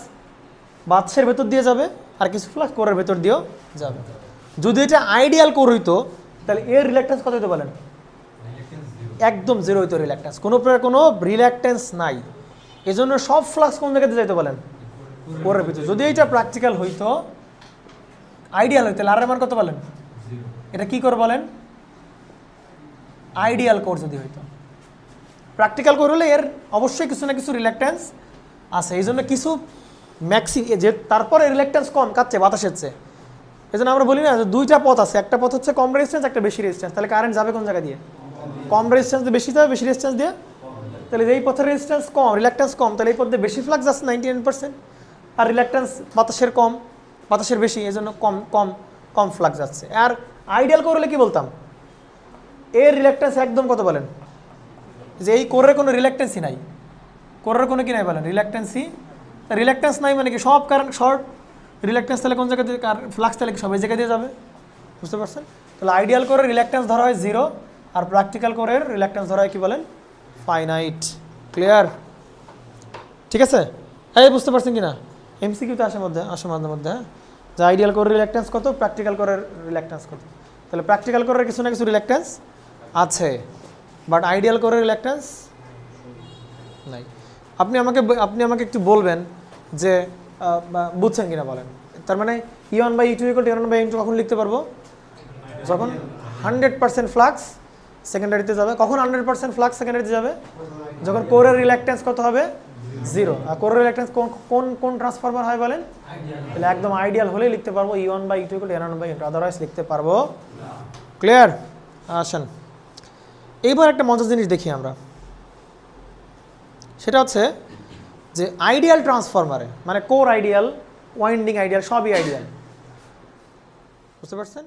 বাতাসের ভেতর দিয়ে যাবে আর কিছু ফ্লাক্স কোরের ভেতর দিয়েও যাবে। যদি এটা আইডিয়াল কোর হইতো তাহলে এর রিল্যাক্ট্যান্স কত হইতো বলেন, একদম জিরো হইতো রিল্যাক্ট্যান্স, কোনো প্রকার কোনো রিল্যাক্ট্যান্স নাই। এজন্য সব ফ্লাক্স কোন জায়গাতে যাইতো বলেন, কোরের ভিতরে। যদি এটা প্র্যাকটিক্যাল হইতো, আইডিয়াল হইতো, আর মান কত বলেন, এটা কি করে বলেন, আইডিয়াল কোর যদি হইতো। প্র্যাকটিক্যাল কোর হলে এর অবশ্যই কিছু না কিছু রিল্যাক্ট্যান্স আছে, এই জন্য কিছু ম্যাক্সি যে তারপরে রিল্যাক্ট্যান্স কম কাচ্ছে বাতাসের চেয়ে। এই জন্য আমরা বলি না যে দুইটা পথ আছে, একটা পথ হচ্ছে কম রেজিস্ট্যান্স, একটা বেশি রেজিস্ট্যান্স। তাহলে কারেন্ট যাবে কোন জায়গা দিয়ে, কম রেজিস্ট্যান্স দিয়ে বেশি যাবে, বেশি রেজিস্ট্যান্স দিয়ে। তাহলে যেই পথের রেজিস্ট্যান্স কম, রিল্যাক্ট্যান্স কম, তাহলে এই পথে বেশি ফ্লাক্স যাচ্ছে 99%, আর রিল্যাক্ট্যান্স বাতাসের কম, বাতাসের বেশি, এই জন্য কম কম কম ফ্লাক্স যাচ্ছে। আর আইডিয়াল কোর হলে কি বলতাম, এর রিল্যাক্ট্যান্স একদম কত বলেন, যে এই কোরের কোনো রিল্যাক্ট্যান্সই নাই, কোরের কোনো কি নাই বলেন, রিল্যাক্ট্যান্সই। রিল্যাক্ট্যান্স নাই মানে কি, সব কারেন্ট শর্ট, রিল্যাক্ট্যান্স তাহলে কোন জায়গা দিয়ে, ফ্লাক্স তাহলে সব এই জায়গা দিয়ে যাবে, বুঝতে পারছেন? তাহলে আইডিয়াল কোরের রিল্যাক্ট্যান্স ধরা হয় 0, আর প্র্যাকটিক্যাল কোরের রিল্যাক্ট্যান্স ধরা হয় কি বলেন, ফাইনাইট। ক্লিয়ার? ঠিক আছে, এই বুঝতে পারছেন কি না? এমসিকিউতে আসে মাঝে মধ্যে, হ্যাঁ, যে আইডিয়াল কোরের রিল্যাক্ট্যান্স কত, প্র্যাকটিক্যাল কোরের রিল্যাক্ট্যান্স কত। তাহলে প্র্যাকটিক্যাল কোরের কিছু না কিছু রিল্যাক্ট্যান্স আছে, বাট আইডিয়াল কোরের রিল্যাক্ট্যান্স নাই। আপনি আমাকে একটু বলবেন যে বুঝছেন কিনা বলেন। তার মানে E1/E2 = N1/N2 কখন লিখতে পারবো, যখন 100% ফ্লাক্স সেকেন্ডারিতে যাবে। কখন 100% ফ্লাক্স সেকেন্ডারিতে যাবে, যখন কোরের রিল্যাক্ট্যান্স কত হবে, 0। আর কোরের রিল্যাক্ট্যান্স কোন ট্রান্সফরমার হয় বলেন, তাহলে একদম আইডিয়াল হলেই লিখতে পারবো E1/E2 = N1/N2, আদারওয়াইজ লিখতে পারবো। ক্লিয়ার? আসেন এইবার একটা মজার জিনিস দেখি আমরা, সেটা হচ্ছে যে আইডিয়াল ট্রান্সফরমারে, মানে কোর আইডিয়াল, ওয়াইন্ডিং আইডিয়াল, সবই আইডিয়াল, বুঝতে পারছেন?